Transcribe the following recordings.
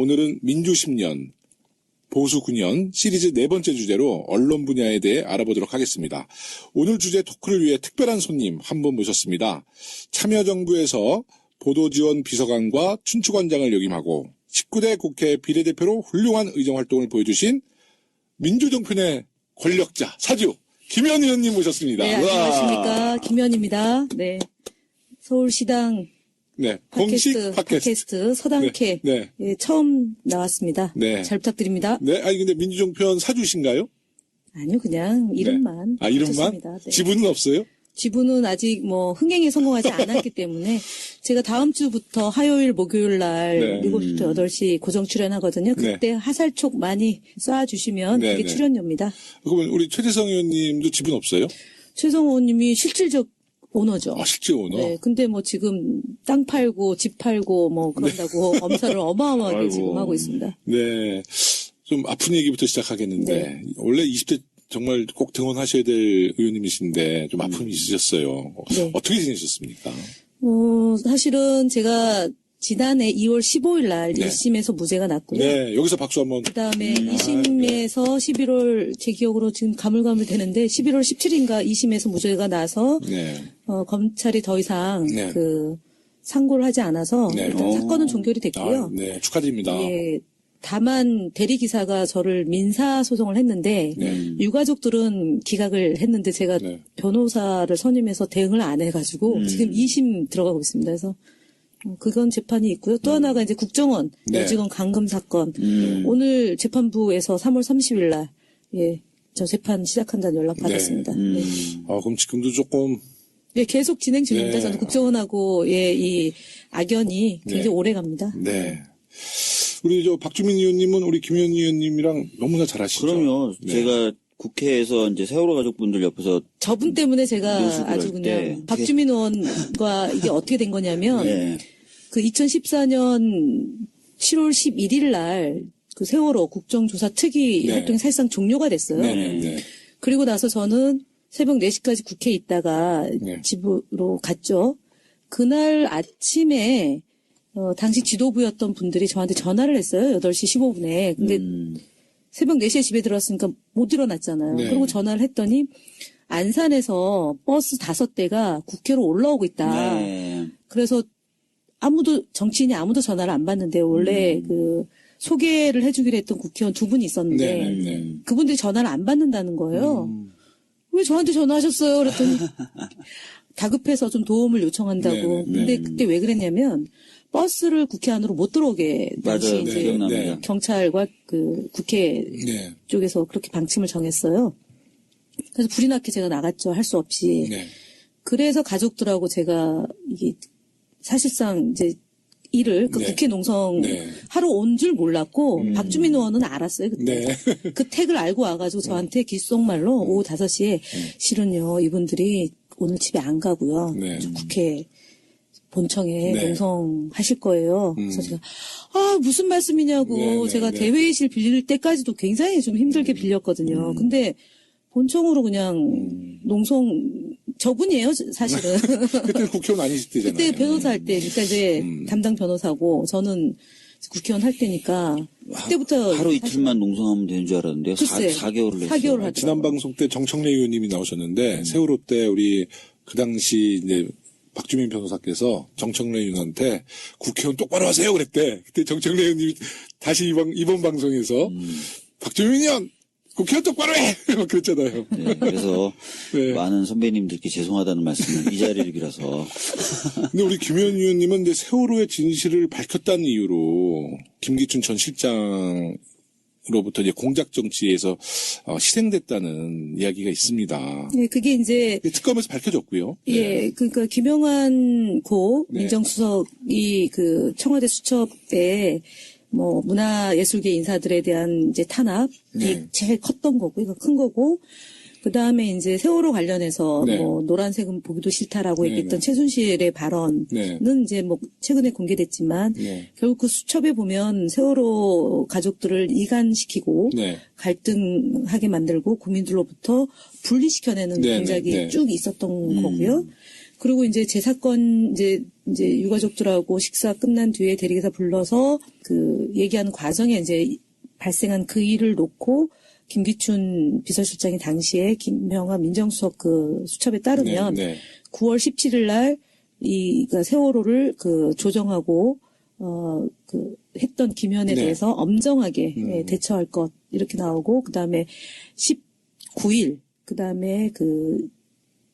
오늘은 민주 10년, 보수 9년 시리즈 네 번째 주제로 언론 분야에 대해 알아보도록 하겠습니다. 오늘 주제 토크를 위해 특별한 손님 한 분 모셨습니다. 참여정부에서 보도지원 비서관과 춘추관장을 역임하고 19대 국회 비례대표로 훌륭한 의정활동을 보여주신 민주정편의 권력자, 사주 김현 의원님 모셨습니다. 네, 안녕하십니까. 김현입니다. 네. 서울시당 네, 공식 팟캐스트 서당캐 네. 예, 처음 나왔습니다. 네. 잘 부탁드립니다. 네, 아니 근데 민주정편 사주신가요? 아니요, 그냥 이름만. 아, 이름만? 네. 지분은 없어요? 지분은 아직 흥행에 성공하지 않았기 때문에 제가 다음 주부터 화요일, 목요일 날 네. 7시부터 8시 고정 출연하거든요. 그때 하살촉 많이 쏴주시면 네, 그게 네. 출연료입니다. 그러면 우리 최재성 의원님도 지분 없어요? 최성호 의원님이 실질적 오너죠. 아, 실제 오너? 네, 근데 지금 땅 팔고 집 팔고 그런다고 엄살을 어마어마하게 아이고. 지금 하고 있습니다. 네. 좀 아픈 얘기부터 시작하겠는데, 네. 원래 20대 정말 꼭 등원하셔야 될 의원님이신데, 좀 아픔이 있으셨어요. 네. 어떻게 지내셨습니까? 사실은 제가 지난해 2월 15일 날 네. 1심에서 무죄가 났고요. 네, 여기서 박수 한번. 그 다음에 2심에서 11월, 제 기억으로 지금 가물가물 되는데, 11월 17일인가 2심에서 무죄가 나서, 네. 검찰이 더 이상 네. 상고를 하지 않아서, 네. 일단 사건은 종결이 됐고요. 아, 네, 축하드립니다. 예, 다만 대리기사가 저를 민사소송을 했는데, 네. 유가족들은 기각을 했는데 제가 네. 변호사를 선임해서 대응을 안 해가지고, 지금 2심 들어가고 있습니다. 그래서, 그건 재판이 있고요. 또 하나가 이제 국정원, 네. 여직원 감금 사건. 오늘 재판부에서 3월 30일 날, 저 재판 시작한다는 연락 받았습니다. 네. 그럼 지금도 조금, 네, 계속 진행 중입니다. 네. 저는 국정원하고, 이 악연이 굉장히 네. 오래 갑니다. 네. 우리 박주민 의원님은 우리 김현 의원님이랑 너무나 잘 아시죠? 그럼요. 네. 제가 국회에서 이제 세월호 가족분들 옆에서 저분 때문에 제가 뉴스를 아주 할 그냥 때 박주민 의원과 이게 어떻게 된 거냐면 네. 그 2014년 7월 11일 날 그 세월호 국정조사 특위 네. 활동이 사실상 종료가 됐어요. 네. 그리고 나서 저는 새벽 4시까지 국회에 있다가 네. 집으로 갔죠. 그날 아침에 당시 지도부였던 분들이 저한테 전화를 했어요. 8시 15분에. 근데 새벽 4시에 집에 들어왔으니까 못 일어났잖아요. 네. 그리고 전화를 했더니 안산에서 버스 5대가 국회로 올라오고 있다. 네. 그래서 정치인이 아무도 전화를 안 받는데 원래 그 소개를 해주기로 했던 국회의원 2분이 있었는데 네. 그분들이 전화를 안 받는다는 거예요. 왜 저한테 전화하셨어요? 그랬더니 다급해서 좀 도움을 요청한다고. 네. 근데 그때 왜 그랬냐면 버스를 국회 안으로 못 들어오게 당시 맞아요. 이제 기억납니다. 경찰과 그 국회 네. 쪽에서 그렇게 방침을 정했어요. 그래서 불이 났게 제가 나갔죠. 할 수 없이. 네. 그래서 가족들하고 제가 이게 사실상 이제 일을 네. 국회 농성 네. 하러 온 줄 몰랐고 박주민 의원은 알았어요. 그때. 네. 그 택을 알고 와가지고 저한테 귓속말로 오후 5시에 실은요 이분들이 오늘 집에 안 가고요. 네. 저 국회 본청에 네. 농성하실 거예요. 그래서 제가 무슨 말씀이냐고 네, 네, 제가 네. 대회의실 빌릴 때까지도 굉장히 좀 힘들게 빌렸거든요. 근데 본청으로 그냥 농성 저분이에요 사실은. 그때 국회의원 아니실 때잖아요. 그때 변호사 할 때, 그러니까 이제 담당 변호사고 저는 국회의원 할 때니까 그때부터 하루 사실 이틀만 농성하면 되는 줄 알았는데요. 글쎄, 4개월을 했어요. 4개월 하더라고요. 지난 방송 때 정청래 의원님이 나오셨는데 세월호 때 우리 그 당시 이제 박주민 변호사께서 정청래 의원한테 국회의원 똑바로 하세요 그랬대. 그때 정청래 의원님이 다시 이번 방송에서 박주민 의원 국회의원 똑바로 해! 막 그랬잖아요. 네, 그래서 네. 많은 선배님들께 죄송하다는 말씀을 이 자리를 빌어서 근데 우리 김현 의원님은 이제 세월호의 진실을 밝혔다는 이유로 김기춘 전 실장으로부터 이제 공작 정치에서 희생됐다는 이야기가 있습니다. 네, 그게 이제 특검에서 밝혀졌고요. 예, 그러니까 김영환 고 네. 민정수석이 그 청와대 수첩에 문화예술계 인사들에 대한 이제 탄압이 네. 제일 컸던 거고, 이거 큰 거고, 그 다음에 이제 세월호 관련해서 네. 노란색은 보기도 싫다라고 네, 얘기했던 네. 최순실의 발언은 네. 이제 최근에 공개됐지만, 네. 결국 그 수첩에 보면 세월호 가족들을 이간시키고, 네. 갈등하게 만들고, 국민들로부터 분리시켜내는 네, 공작이 네, 네. 쭉 있었던 거고요. 그리고 이제 제 사건 이제 유가족들하고 식사 끝난 뒤에 대리기사 불러서 그 얘기하는 과정에 이제 발생한 그 일을 놓고 김기춘 비서실장이 당시에 김명하 민정수석 그 수첩에 따르면 9월 17일 날 그러니까 세월호를 그 조정하고 그 했던 김현에 대해서 엄정하게 대처할 것 이렇게 나오고 그다음에 19일 그다음에 그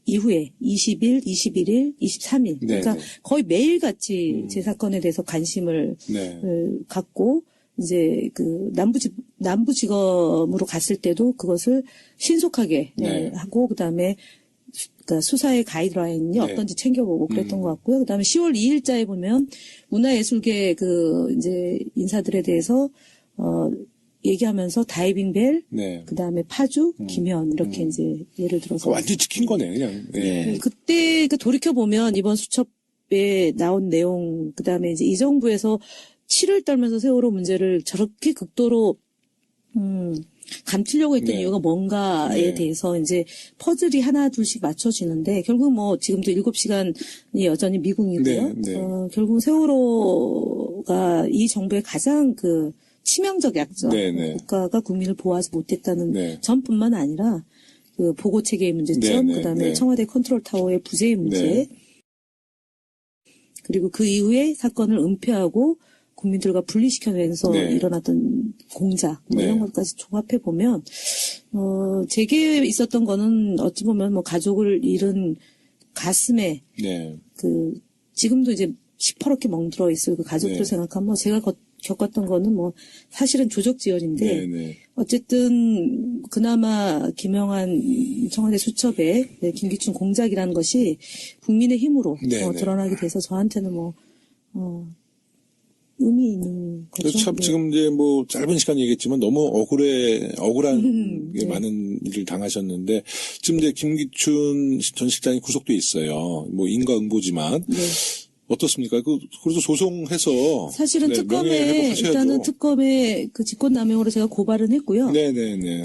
이후에 20일, 21일, 23일 그러니까 거의 매일같이 제 사건에 대해서 관심을 갖고 이제 그 남부지검으로 갔을 때도 그것을 신속하게 하고 그다음에 그러니까 수사의 가이드라인이 어떤지 챙겨보고 그랬던 것 같고요. 그다음에 10월 2일자에 보면 문화예술계 그 이제 인사들에 대해서 얘기하면서 다이빙벨, 그다음에 파주, 김현 이렇게 이제 예를 들어서 완전 지킨 거네 그냥. 그때 그 돌이켜 보면 이번 수첩에 나온 내용 그다음에 이제 이 정부에서 치를 떨면서 세월호 문제를 저렇게 극도로 감추려고 했던 이유가 뭔가에 대해서 이제 퍼즐이 하나 둘씩 맞춰지는데 결국 뭐 지금도 7시간이 여전히 미궁이고요. 결국 세월호가 이 정부의 가장 그 치명적 약점, 국가가 국민을 보호하지 못했다는 점뿐만 아니라 그 보고 체계의 문제점, 그다음에 청와대 컨트롤 타워의 부재의 문제, 그리고 그 이후에 사건을 은폐하고 국민들과 분리시켜내면서 일어났던 공작 뭐 이런 것까지 종합해 보면 제게 있었던 거는 어찌 보면 뭐 가족을 잃은 가슴에 그 지금도 이제 시퍼렇게 멍들어 있을 그 가족들 생각하면 뭐 제가 겪었던 거는 뭐 사실은 조적지연인데 어쨌든 그나마 김영한 청와대 수첩에 김기춘 공작이라는 것이 국민의 힘으로 드러나게 돼서 저한테는 뭐 의미 있는 거죠. 참 지금 이제 뭐 짧은 시간 얘기했지만 너무 억울한 게 많은 일을 당하셨는데 지금 이제 김기춘 전 실장이 구속돼 있어요. 뭐 인과응보지만 어떻습니까? 그래도 소송해서 사실은 특검에 일단은 특검에 그 직권남용으로 제가 고발은 했고요.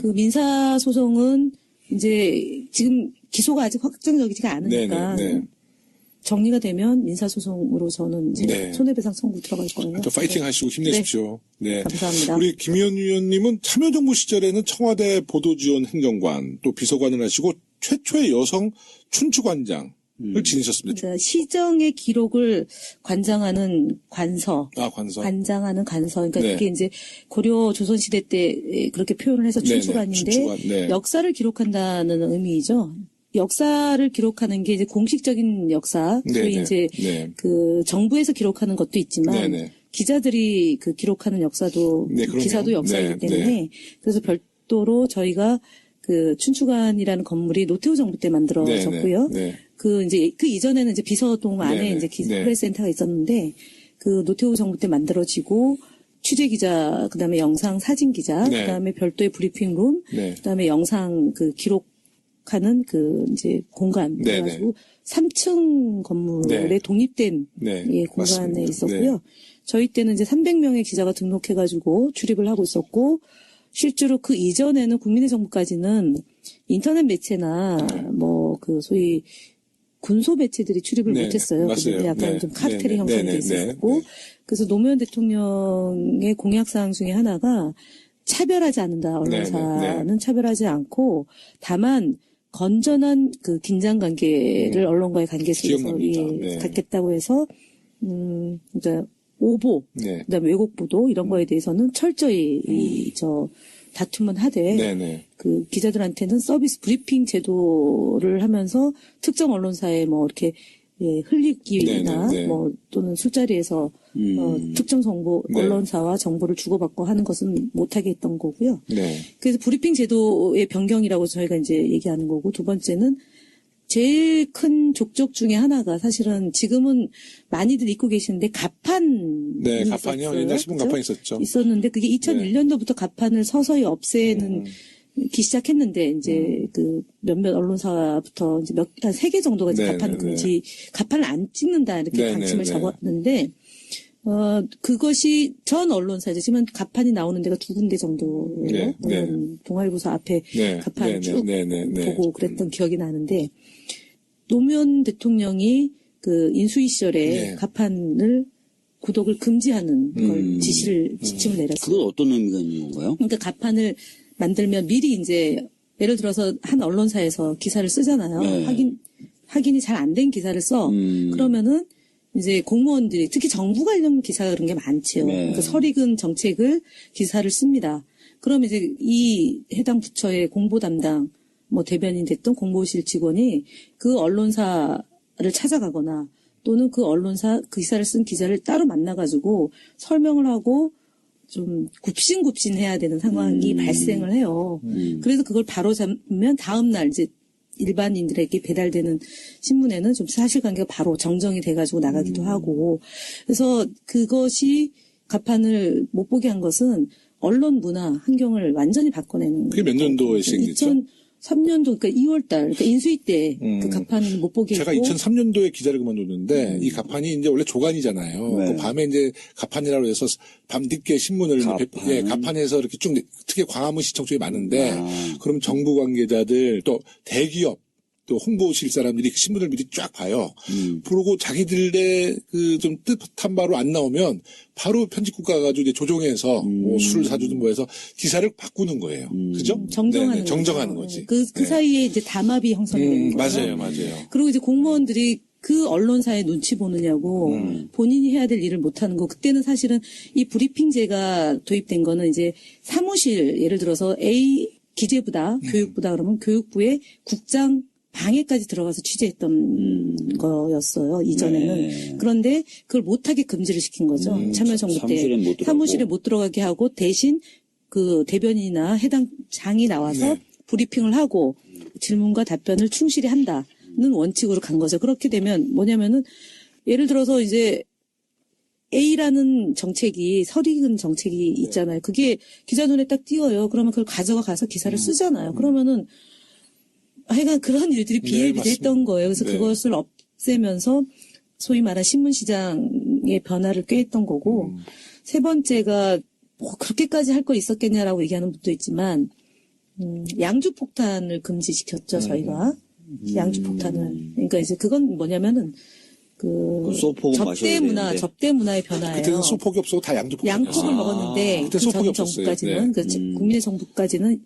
그 민사 소송은 이제 지금 기소가 아직 확정적이지가 않으니까. 정리가 되면 민사소송으로 저는 이제 손해배상 청구 들어갈 거예요. 파이팅 하시고 힘내십시오. 감사합니다. 우리 김의원 위원님은 참여정부 시절에는 청와대 보도지원 행정관 또 비서관을 하시고 최초의 여성 춘추관장을 지내셨습니다. 그러니까 시정의 기록을 관장하는 관서. 관장하는 관서. 그러니까 그게 이제 고려 조선시대 때 그렇게 표현을 해서 춘추관인데 역사를 기록한다는 의미이죠. 역사를 기록하는 게 이제 공식적인 역사, 소위 이제 그 정부에서 기록하는 것도 있지만 기자들이 그 기록하는 역사도 기사도 역사이기 때문에 그래서 별도로 저희가 그 춘추관이라는 건물이 노태우 정부 때 만들어졌고요. 그 이제 그 이전에는 이제 비서동 안에 이제 프레스센터가 있었는데 그 노태우 정부 때 만들어지고 취재 기자, 그다음에 영상 사진 기자, 그다음에 별도의 브리핑룸, 그다음에 영상 그 기록하는 그 이제 공간 그래가지고 3층 건물에 독립된 공간에 있었고요. 저희 때는 이제 300명의 기자가 등록해가지고 출입을 하고 있었고 실제로 그 이전에는 국민의 정부까지는 인터넷 매체나 뭐 그 소위 군소 매체들이 출입을 못했어요. 약간 좀 카르텔이 형성돼 있었고 그래서 노무현 대통령의 공약사항 중에 하나가 차별하지 않는다. 언론사는 차별하지 않고 다만 건전한 그 긴장 관계를 언론과의 관계 속에서 갖겠다고 해서 그러니까 오보, 그다음에 왜곡 보도 이런 거에 대해서는 철저히 다툼은 하되 그 기자들한테는 서비스 브리핑 제도를 하면서 특정 언론사에 뭐 이렇게 흘리기나 뭐 또는 술자리에서 특정 정보 언론사와 정보를 주고받고 하는 것은 못하게 했던 거고요. 그래서 브리핑 제도의 변경이라고 저희가 이제 얘기하는 거고 두 번째는 제일 큰 족적 중에 하나가 사실은 지금은 많이들 잊고 계시는데 가판. 가판이요. 옛날 신문 가판 있었죠. 있었는데 그게 2001년도부터 가판을 서서히 없애는 기 시작했는데 이제 그 몇몇 언론사부터 이제 한 3개 정도가 이제 가판 금지, 가판을 안 찍는다 이렇게 방침을 잡았는데 그것이 전 언론사죠. 지금 가판이 나오는 데가 2군데 정도예요. 동아일보사 앞에 가판 쭉 보고 그랬던 기억이 나는데 노무현 대통령이 그 인수위 시절에 네. 가판을 구독을 금지하는 걸 지침을 내렸어요. 그건 어떤 의미가 있는 건가요? 그러니까 가판을 만들면 미리 이제 예를 들어서 한 언론사에서 기사를 쓰잖아요. 네. 확인이 잘 안 된 기사를 써. 그러면은 이제 공무원들이 특히 정부 관련 기사가 그런 게 많죠. 네. 그러니까 설익은 정책을 기사를 씁니다. 그럼 이제 이 해당 부처의 공보 담당 뭐 대변인 됐던 공보실 직원이 그 언론사를 찾아가거나 또는 그 언론사 그 기사를 쓴 기자를 따로 만나가지고 설명을 하고 좀 굽신굽신해야 되는 상황이 발생을 해요. 그래서 그걸 바로 잡으면 다음 날 이제 일반인들에게 배달되는 신문에는 좀 사실관계가 바로 정정이 돼가지고 나가기도 하고 그래서 그것이 가판을 못 보게 한 것은 언론 문화 환경을 완전히 바꿔내는 그게 몇 년도에 시행됐죠? 2003년도 그러니까 2월달 그러니까 인수위 때 그 가판을 못 보게 제가 했고 2003년도에 기자를 그만뒀는데 이 가판이 이제 원래 조간이잖아요. 네. 그 밤에 이제 가판이라고 해서 밤 늦게 신문을 가판에서 이렇게 쭉 특히 광화문 시청 쪽에 많은데 그럼 정부 관계자들 또 대기업 또 홍보실 사람들이 그 신문을 미리 쫙 봐요. 그러고 자기들의 그 좀 뜻한 바로 안 나오면 바로 편집국 가가지고 이제 조정해서 뭐 술을 사주든 뭐 해서 기사를 바꾸는 거예요. 그죠? 정정하는 네네, 정정하는 거지. 그 네. 사이에 이제 담합이 형성되는 거예요. 맞아요. 그리고 이제 공무원들이 그 언론사에 눈치 보느냐고 본인이 해야 될 일을 못하는 거. 그때는 사실은 이 브리핑제가 도입된 거는 이제 사무실 예를 들어서 A 기재부다 교육부다 그러면 교육부의 국장 방에까지 들어가서 취재했던 거였어요. 이전에는. 네. 그런데 그걸 못하게 금지를 시킨 거죠. 참여정부 때. 사무실에 못 들어가고. 사무실에 못 들어가게 하고 대신 그 대변인이나 해당 장이 나와서 네. 브리핑을 하고 질문과 답변을 충실히 한다는 원칙으로 간 거죠. 그렇게 되면 뭐냐면은 예를 들어서 이제 A라는 정책이 설익은 정책이 있잖아요. 그게 기자 눈에 딱 띄어요. 그러면 그걸 가져가서 기사를 쓰잖아요. 그러면은 하여간 그런 일들이 비일비재했던 거예요. 그래서 네. 그것을 없애면서 소위 말한 신문시장의 변화를 꾀했던 거고 세 번째가 뭐 그렇게까지 할 거 있었겠냐라고 얘기하는 분도 있지만 양주폭탄을 금지시켰죠. 저희가 양주폭탄을 그러니까 이제 그건 뭐냐면은 그 소폭은 마셔야 되는데. 접대 문화의 변화예요. 그때는 소폭이 없어도 다 양주폭. 양폭을 먹었는데 그때 그 소폭이 전 없었어요. 정부까지는 네. 그 국민의 정부까지는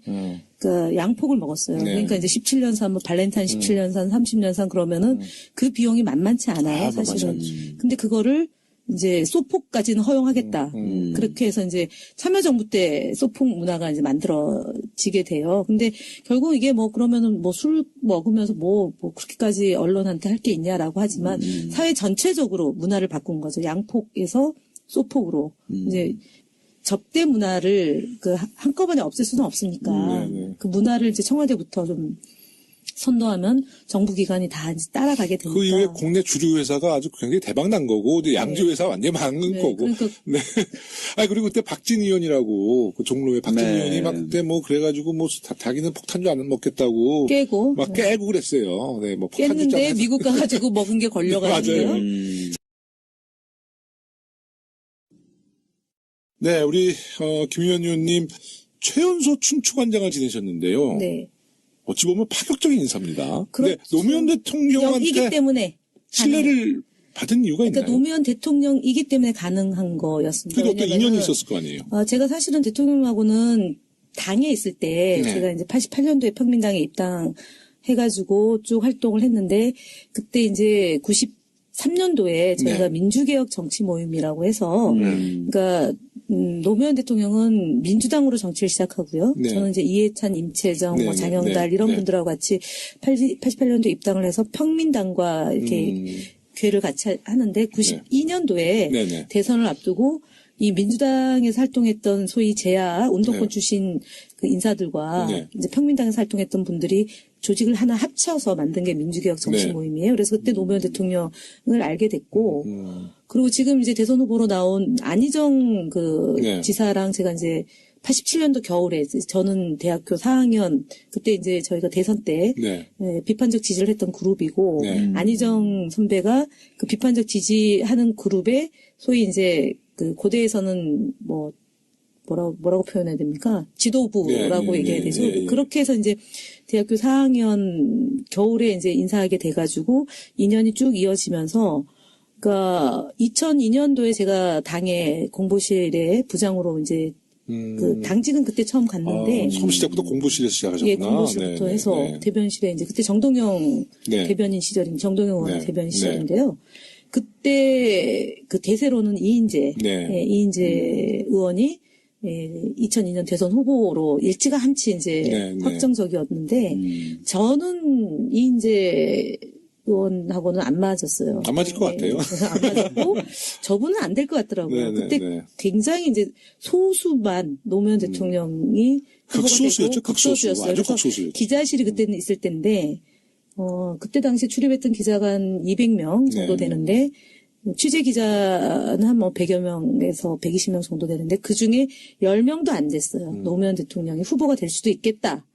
그 양폭을 먹었어요. 네. 그러니까 이제 17년산 뭐 발렌타인 17년산 30년산 그러면은 그 비용이 만만치 않아요. 사실은. 만만치 근데 그거를 이제 소폭까지는 허용하겠다. 그렇게 해서 이제 참여정부 때 소폭 문화가 이제 만들어지게 돼요. 근데 결국 이게 뭐 그러면은 뭐 술 먹으면서 뭐 그렇게까지 언론한테 할 게 있냐라고 하지만 사회 전체적으로 문화를 바꾼 거죠. 양폭에서 소폭으로 이제 접대 문화를 그 한꺼번에 없앨 수는 없으니까 그 문화를 이제 청와대부터 좀 선도하면 정부기관이 다 이제 따라가게 되니까. 그 이후에 국내 주류 회사가 아주 굉장히 대박 난 거고, 양주 회사 완전히 망한 거고. 그러니까 네. 아 그리고 그때 박진 의원이라고 그 종로에 박진 네. 의원이 막 그때 뭐 그래가지고 뭐 자기는 폭탄주 안 먹겠다고 깨고 막 깨고 그랬어요. 네, 뭐 폭탄주 깼는데 미국 가가지고 먹은 게 걸려가지고. 맞아요. 네, 우리 김의원 의원님 최연소 춘추관장을 지내셨는데요. 네. 어찌 보면 파격적인 인사입니다. 근데 그렇죠. 노무현 이기 대통령한테 때문에 신뢰를 받은 이유가 그러니까 있나요? 노무현 대통령이기 때문에 가능한 거였습니다. 그래도 어떤 왜냐면은 인연이 있었을 거 아니에요? 제가 사실은 대통령하고는 당에 있을 때 네. 제가 이제 88년도에 평민당에 입당해가지고 쭉 활동을 했는데 그때 이제 93년도에 저희가 네. 민주개혁 정치 모임이라고 해서 그러니까 노무현 대통령은 민주당으로 정치를 시작하고요. 네. 저는 이제 이해찬, 임채정, 네, 뭐 네, 장영달 네, 이런 네. 분들하고 같이 88년도에 입당을 해서 평민당과 이렇게 괴를 같이 하는데 92년도에 네, 네. 대선을 앞두고 이 민주당에서 활동했던 소위 재야 운동권 네. 출신 그 인사들과 네. 이제 평민당에서 활동했던 분들이 조직을 하나 합쳐서 만든 게 민주개혁 정치 네. 모임이에요. 그래서 그때 노무현 대통령을 알게 됐고 그리고 지금 이제 대선 후보로 나온 안희정 그 네. 지사랑 제가 이제 87년도 겨울에 저는 대학교 4학년 그때 이제 저희가 대선 때 네. 비판적 지지를 했던 그룹이고 네. 안희정 선배가 그 비판적 지지하는 그룹에 소위 이제 그 고대에서는 뭐 뭐라고 표현해야 됩니까? 지도부라고 네, 얘기해야 네, 되죠. 네, 네. 그렇게 해서 이제 대학교 4학년 겨울에 이제 인사하게 돼가지고 2년이 쭉 이어지면서, 그러니까 2002년도에 제가 당의 공보실에 부장으로 이제 그 당직은 그때 처음 갔는데, 처음 시작부터 공보실에서 시작하셨구나. 예, 공보실부터 네, 해서 네. 대변실에 이제 그때 정동영 네. 대변인 시절인 정동영 의원 네. 대변인 네. 시절인데요. 그때 그 대세로는 이인재, 네. 예, 이인재 의원이 2002년 대선 후보로 일찌감치 이제 네, 네. 확정적이었는데 저는 이인재 의원하고는 안 맞았어요. 안 맞을 것 같아요. 안 맞았고 저분은 안 될 것 같더라고요. 네, 네, 그때 네. 굉장히 이제 소수만 노무현 대통령이 후보가 극소수였죠. 되고 극소수. 극소수였어요. 아주 그래서 극소수였죠. 기자실이 그때는 있을 때인데 그때 당시 출입했던 기자가 한 200명 정도 네. 되는데 취재 기자는 한 뭐 100여 명에서 120명 정도 되는데 그 중에 10명도 안 됐어요. 노무현 대통령이 후보가 될 수도 있겠다.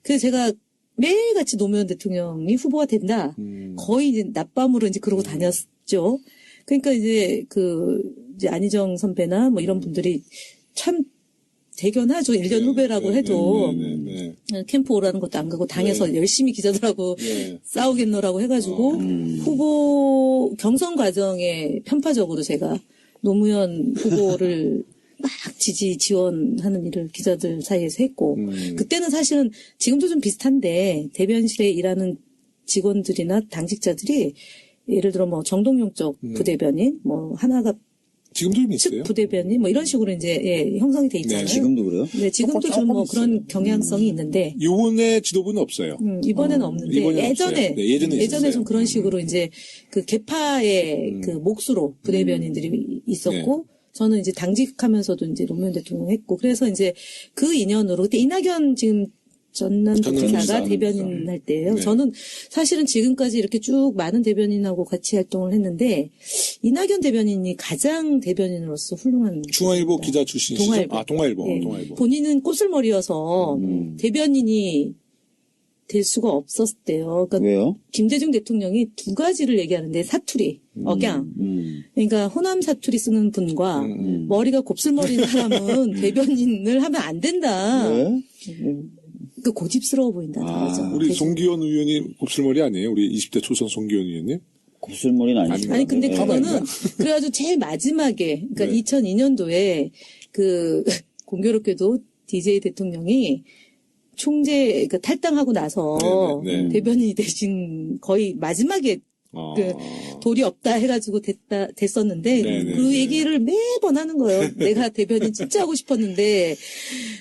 그래서 제가 매일같이 노무현 대통령이 후보가 된다. 거의 이제 낮밤으로 이제 그러고 다녔죠. 그러니까 이제 이제 안희정 선배나 뭐 이런 분들이 참 대견하죠. 1년 후배라고 해도 네. 캠프 오라는 것도 안 가고 당에서 열심히 기자들하고 네. 싸우겠노라고 해가지고 후보 경선 과정에 편파적으로 제가 노무현 후보를 막 지원하는 일을 기자들 사이에서 했고 그때는 사실은 지금도 좀 비슷한데 대변실에 일하는 직원들이나 당직자들이 예를 들어 뭐 정동용 쪽 부대변인 뭐 하나가 지금도 좀 측 있어요. 부대변인 뭐 이런 식으로 이제 형성이 돼 있잖아요. 지금도 그래요? 네, 지금도 좀 뭐 그런 경향성이 있는데 요번에 지도부는 없어요. 이번에는 없는데 이번에는 예전에 없어요. 네, 예전에 있었어요. 좀 그런 식으로 이제 그 개파의 그 몫으로 부대변인들이 있었고 저는 이제 당직하면서도 이제 노무현 대통령 했고 그래서 이제 그 인연으로 그때 이낙연 지금 전남지사가 전남지사. 대변인 할 때예요. 네. 저는 사실은 지금까지 이렇게 쭉 많은 대변인하고 같이 활동을 했는데 이낙연 대변인이 가장 대변인으로서 훌륭한 중앙일보 기자 출신이시죠? 동아일보. 아, 동아일보. 예. 동아일보. 본인은 꽃을머리여서 대변인이 될 수가 없었대요. 그러니까 왜요? 김대중 대통령이 두 가지를 얘기하는데 사투리, 억양. 그러니까 호남 사투리 쓰는 분과 머리가 곱슬머리인 사람은 대변인을 하면 안 된다. 왜? 그 고집스러워 보인다는 거죠. 우리 대신. 송기현 의원이 곱슬머리 아니에요? 우리 20대 초선 송기현 의원님? 곱슬머리는 아니죠. 아니 근데 네. 그거는 그래가지고 제일 마지막에 그러니까 네. 2002년도에 그 공교롭게도 DJ 대통령이 총재 그 탈당하고 나서 네. 대변인이 대신 거의 마지막에 그 돌이 없다 해가지고 됐었는데 네. 그 얘기를 매번 하는 거예요. 내가 대변인 진짜 하고 싶었는데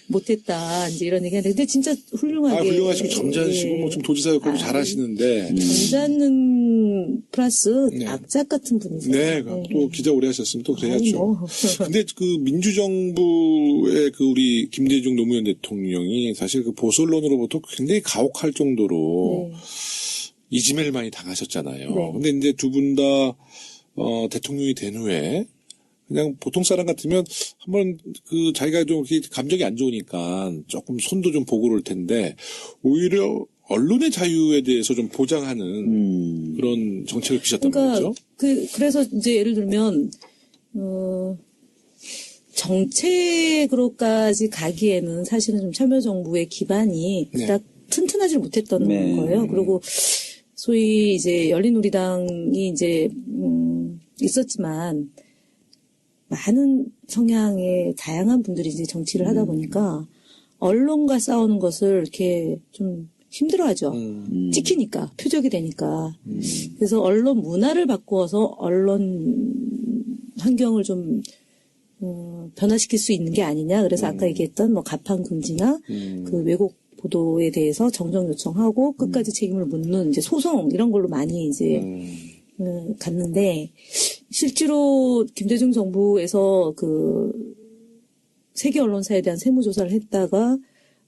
못했다 이제 이런 얘기하는데 근데 진짜 훌륭하게 훌륭하시고 점잖으시고 뭐 좀 도지사 역할도 잘하시는데. 점잖은 플러스 네. 악작 같은 분이세요. 네, 또 기자 오래 하셨으면 또 그래야죠. 뭐. 근데 그 민주정부의 그 우리 김대중 노무현 대통령이 사실 그 보수 언론으로부터 굉장히 가혹할 정도로 네. 이지매를 많이 당하셨잖아요. 네. 근데 이제 두 분 다, 대통령이 된 후에 그냥 보통 사람 같으면 한번 그 자기가 좀 이렇게 감정이 안 좋으니까 조금 손도 좀 보고 그럴 텐데 오히려 언론의 자유에 대해서 좀 보장하는 그런 정책을 피셨단 말이죠. 그래서 이제 예를 들면, 정책으로까지 가기에는 사실은 좀 참여정부의 기반이 네. 딱 튼튼하지 못했던 네. 거예요. 그리고 소위 이제 열린우리당이 이제, 있었지만, 많은 성향의 다양한 분들이 이제 정치를 하다 보니까, 언론과 싸우는 것을 이렇게 좀 힘들어하죠. 찍히니까, 표적이 되니까. 그래서 언론 문화를 바꾸어서 언론 환경을 좀, 변화시킬 수 있는 게 아니냐. 그래서 아까 얘기했던 뭐 가판 금지나 그 왜곡 보도에 대해서 정정 요청하고 끝까지 책임을 묻는 이제 소송 이런 걸로 많이 이제 갔는데 실제로 김대중 정부에서 그 세계 언론사에 대한 세무조사를 했다가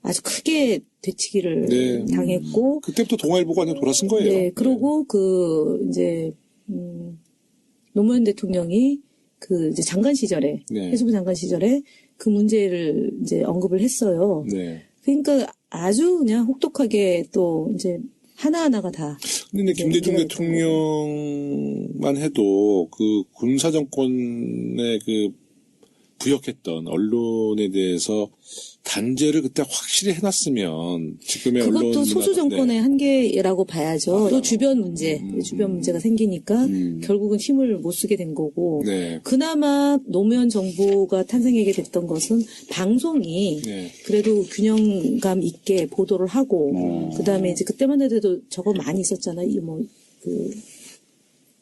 아주 크게 되치기를 네. 당했고 그때부터 동아일보가 그냥 돌아선 거예요. 네, 그러고 그 이제 노무현 대통령이 그 이제 장관 시절에 네. 해수부 장관 시절에 그 문제를 이제 언급을 했어요. 네. 그러니까 아주 그냥 혹독하게 또 이제 하나하나가 다. 근데 이제 김대중 문제가 대통령만 해도 그 군사정권의 그 부역했던 언론에 대해서 단죄를 그때 확실히 해놨으면 지금의 언론 그것도 소수 정권의 한계라고 봐야죠. 또 주변 문제가 생기니까 결국은 힘을 못 쓰게 된 거고. 네. 그나마 노무현 정부가 탄생하게 됐던 것은 방송이 네. 그래도 균형감 있게 보도를 하고, 그 다음에 이제 그때만 해도 저거 많이 있었잖아요.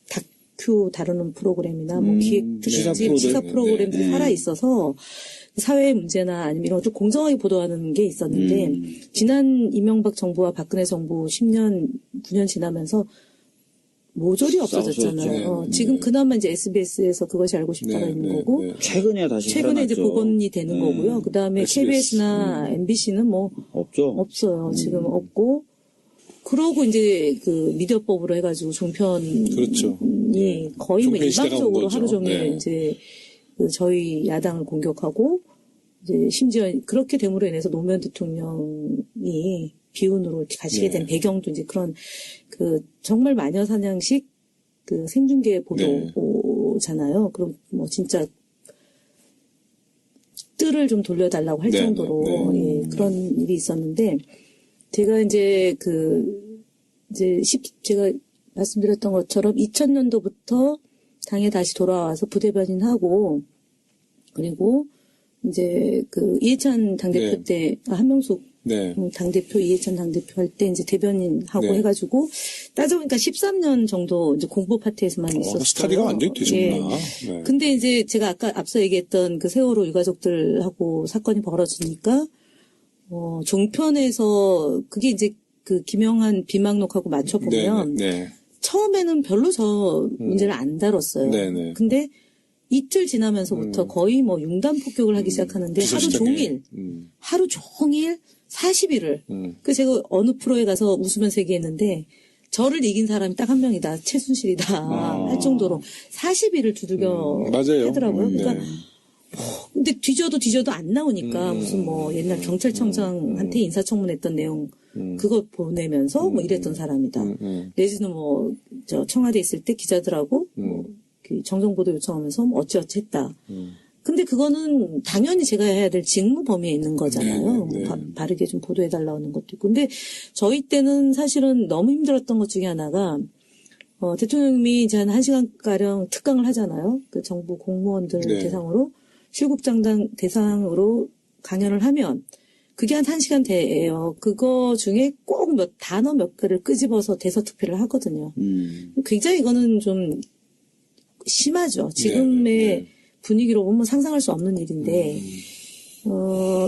다큐 다루는 프로그램이나 뭐 기획 시사 프로그램들이 살아 있어서 사회의 문제나 아니면 이런 것들 공정하게 보도하는 게 있었는데 지난 이명박 정부와 박근혜 정부 10년, 9년 지나면서 모조리 없어졌잖아요. 지금 그나마 이제 SBS에서 그것이 알고 싶다가 있는 거고 최근에 다시 최근에 이제 살아났죠. 복원이 되는 거고요. 그 다음에 SBS. KBS나 MBC는 뭐 없죠. 없어요. 지금 없고. 그러고 이제 그 미디어법으로 해가지고 종편이 그렇죠. 거의 뭐 종편 시대가 온 일방적으로 거죠. 하루 종일 네. 이제 그 저희 야당을 공격하고 이제 심지어 그렇게 됨으로 인해서 노무현 대통령이 비운으로 이렇게 가시게 된 배경도 이제 그런 그 정말 마녀사냥식 그 생중계 보도잖아요. 그럼 뭐 진짜 뜰을 좀 돌려달라고 할 정도로 예, 그런 일이 있었는데 제가 이제 제가 말씀드렸던 것처럼 2000년도부터 당에 다시 돌아와서 부대변인하고 그리고 이제 그 이해찬 당대표 때 한명숙 당대표 이해찬 당대표 할 때 이제 대변인하고 해가지고 따져보니까 13년 정도 이제 공보 파트에서만 있었어요. 스타디가 완전히 되셨구나. 네. 근데 이제 제가 아까 앞서 얘기했던 그 세월호 유가족들하고 사건이 벌어지니까 종편에서 그게 이제 그 김영한 비망록하고 맞춰보면 처음에는 별로 저 문제를 안 다뤘어요. 근데 이틀 지나면서부터 거의 뭐 융단 폭격을 하기 시작하는데 하루 종일 40일을 그 제가 어느 프로에 가서 웃으면서 얘기했는데 저를 이긴 사람이 딱 한 명이다. 최순실이다. 할 정도로 40일을 두들겨 하더라고요. 그러니까 근데 뒤져도 안 나오니까 무슨 뭐 옛날 경찰청장한테 인사청문했던 내용 그거 보내면서 뭐 이랬던 사람이다. 내지는 뭐 저 청와대 있을 때 기자들하고 뭐 정정보도 요청하면서 뭐 어찌어찌 했다. 근데 그거는 당연히 제가 해야 될 직무 범위에 있는 거잖아요. 바르게 좀 보도해달라고 하는 것도 있고. 근데 저희 때는 사실은 너무 힘들었던 것 중에 하나가 대통령님이 이제 한 1시간가량 특강을 하잖아요. 그 정부 공무원들 대상으로 실국장단 대상으로 강연을 하면 그게 한 1시간 대예요. 그거 중에 꼭 단어 몇 개를 끄집어서 대서특필을 하거든요. 굉장히 이거는 좀 심하죠. 지금의 분위기로 보면 상상할 수 없는 일인데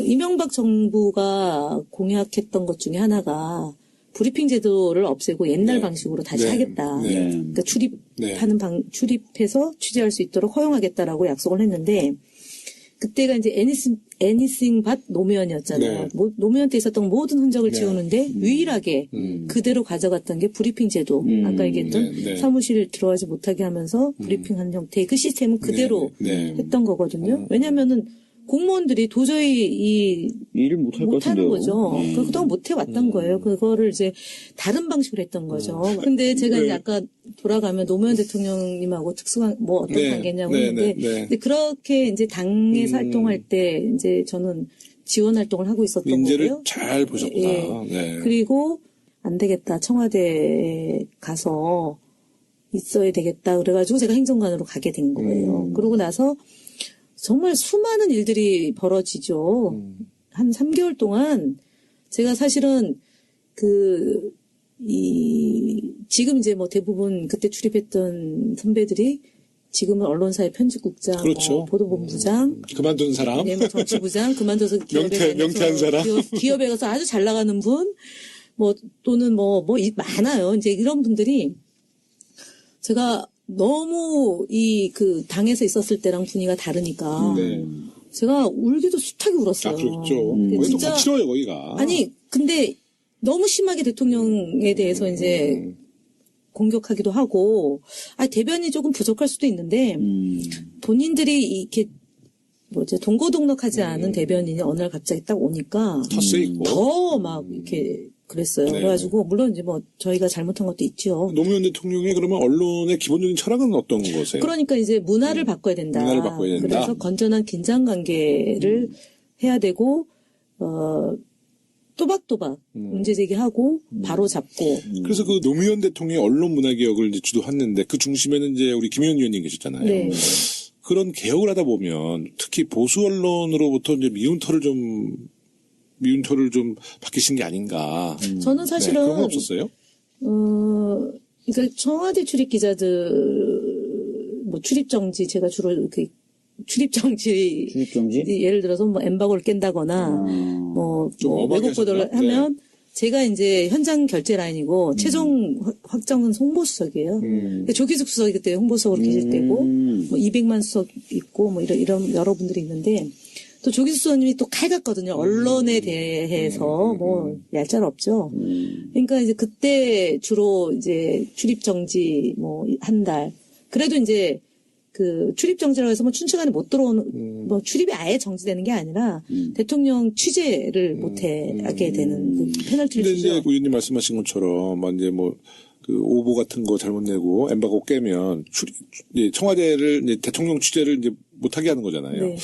이명박 정부가 공약했던 것 중에 하나가 브리핑 제도를 없애고 옛날 방식으로 다시 하겠다. 그러니까 출입해서 취재할 수 있도록 허용하겠다라고 약속을 했는데 그때가 이제 anything but 노무현이었잖아요. 노무현 때 있었던 모든 흔적을 지우는데 유일하게 그대로 가져갔던 게 브리핑 제도. 아까 얘기했던 사무실 들어가지 못하게 하면서 브리핑하는 형태의 그 시스템은 그대로 했던 거거든요. 왜냐면은 공무원들이 도저히 일을 못하는 거죠. 그동안 못 해왔던 거예요. 그거를 이제 다른 방식으로 했던 거죠. 근데 제가 이제 아까 돌아가면 노무현 대통령님하고 특수한 뭐 어떤 관계냐고 했는데 근데 그렇게 이제 당에 활동할 때 이제 저는 지원 활동을 하고 있었던 인재를 거고요. 잘 보셨구나. 그리고 안 되겠다. 청와대에 가서 있어야 되겠다. 그래가지고 제가 행정관으로 가게 된 거예요. 그러고 나서 정말 수많은 일들이 벌어지죠. 한 3개월 동안 제가 사실은 지금 이제 뭐 대부분 그때 출입했던 선배들이 지금은 언론사의 편집국장, 그렇죠. 보도본부장, 그만둔 사람, 뭐 정치부장, 그만둬서 명태한 사람, 기업에 가서 아주 잘 나가는 분, 뭐 또는 뭐 많아요. 이제 이런 분들이 제가 너무 그 당에서 있었을 때랑 분위기가 다르니까 제가 울기도 숱하게 울었어요. 그렇죠. 거기도 거칠어요, 거기가. 아니, 근데 너무 심하게 대통령에 대해서 이제 공격하기도 하고, 대변이 조금 부족할 수도 있는데, 본인들이 이렇게 동고동락하지 않은 대변인이 어느 날 갑자기 딱 오니까 텃세 있고 더 막 이렇게 그랬어요. 네. 그래가지고 물론 이제 뭐 저희가 잘못한 것도 있죠. 노무현 대통령이 그러면 언론의 기본적인 철학은 어떤 거세요? 그러니까 이제 문화를 바꿔야 된다. 문화를 바꿔야 된다. 그래서 건전한 긴장 관계를 해야 되고 또박또박 문제 제기하고 바로 잡고. 그래서 그 노무현 대통령이 언론 문화 개혁을 이제 주도했는데 그 중심에는 이제 우리 김의원 위원님 계셨잖아요. 네. 그런 개혁을 하다 보면 특히 보수 언론으로부터 이제 미운털을 좀 받기신 게 아닌가. 저는 사실은 그런 건 없었어요? 그러니까 청와대 출입 기자들 뭐 출입 정지 제가 주로 그 출입 정지 예를 들어서 뭐 엠바고를 깬다거나 뭐 외국 보도를 하면 제가 이제 현장 결제 라인이고 최종 확정은 홍보수석이에요. 근데 조기숙 수석이 그때 홍보수석으로 계실 때고 뭐 200만 수석 있고 뭐 이런 여러분들이 있는데 또 조기숙 수석님이 또 칼같거든요. 언론에 대해서 뭐 얄짤 없죠. 그러니까 이제 그때 주로 이제 출입 정지 뭐 한 달. 그래도 이제 그 출입 정지라고 해서 뭐 춘추관에 못 들어오는 뭐 출입이 아예 정지되는 게 아니라 대통령 취재를 못 하게 되는 그 페널티를 근데 주죠. 이제 의원님 말씀하신 것처럼 이제 뭐 그 오보 같은 거 잘못 내고 엠바고 깨면 청와대를 이제 대통령 취재를 이제 못하게 하는 거잖아요. 네.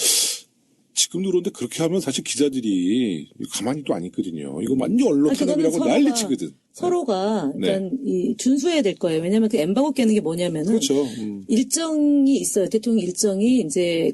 지금도 그런데 그렇게 하면 사실 기자들이 가만히 또 안 있거든요. 이거 완전 언론 탄압이라고 난리치거든. 서로가 일단 이 준수해야 될 거예요. 왜냐하면 그 엠바고 깨는 게 뭐냐면은 그렇죠. 일정이 있어요. 대통령 일정이 이제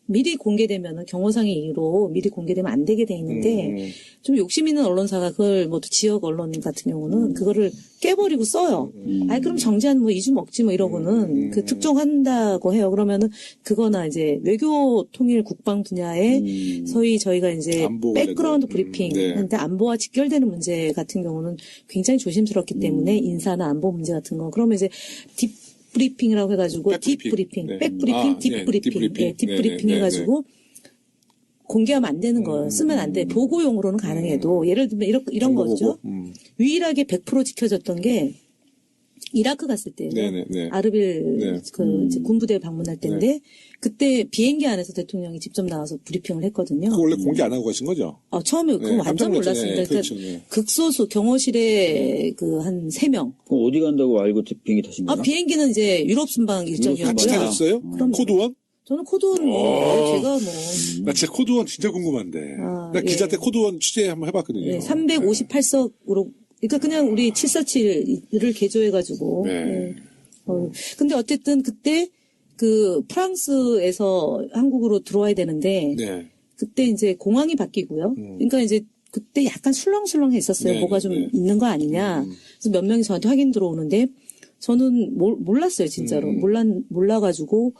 미리 공개되면은 경호상의 이유로 미리 공개되면 안 되게 돼 있는데 좀 욕심 있는 언론사가 그걸 뭐 지역 언론 같은 경우는 그거를 깨버리고 써요. 아니 그럼 정지한 뭐 2주 먹지 뭐 이러고는 그 특종한다고 해요. 그러면은 그거나 이제 외교 통일 국방 분야에 소위 저희가 이제 안보 백그라운드 관련된, 브리핑 네. 근데 안보와 직결되는 문제 같은 경우는 굉장히 조심스럽기 때문에 인사나 안보 문제 같은 거 그러면 이제 딥 브리핑이라고 해가지고 딥 브리핑, 네. 백 브리핑, 딥 네, 브리핑, 딥브리핑. 딥 브리핑 네, 해가지고 공개하면 안 되는 거예요. 쓰면 안 돼. 보고용으로는 가능해도 예를 들면 이런 거죠. 유일하게 100% 지켜졌던 게 이라크 갔을 때예요. 네네네. 아르빌 네. 그 이제 군부대 방문할 때인데 그때 비행기 안에서 대통령이 직접 나와서 브리핑을 했거든요. 그거 원래 공개 안 하고 가신 거죠? 처음에 그건 완전 깜짝 놀랐잖아요. 몰랐습니다. 그렇죠. 그러니까 극소수 경호실에 그 한 3명. 그럼 어디 간다고 알고 비행기 타신 거예요? 비행기는 이제 유럽 순방 같이 일정이었고요. 타셨어요? 그럼요. 코드원? 저는 코드원 제가 뭐 나 진짜 코드원 진짜 궁금한데. 나 예. 기자 때 코드원 취재 한번 해봤거든요. 358석으로 그러니까 그냥 우리 747을 개조해가지고. 네. 근데 어쨌든 그때 그 프랑스에서 한국으로 들어와야 되는데 네. 그때 이제 공항이 바뀌고요. 그러니까 이제 그때 약간 술렁술렁해 있었어요. 네, 뭐가 좀 네. 있는 거 아니냐. 그래서 몇 명이 저한테 확인 들어오는데 저는 몰랐어요, 진짜로. 몰라가지고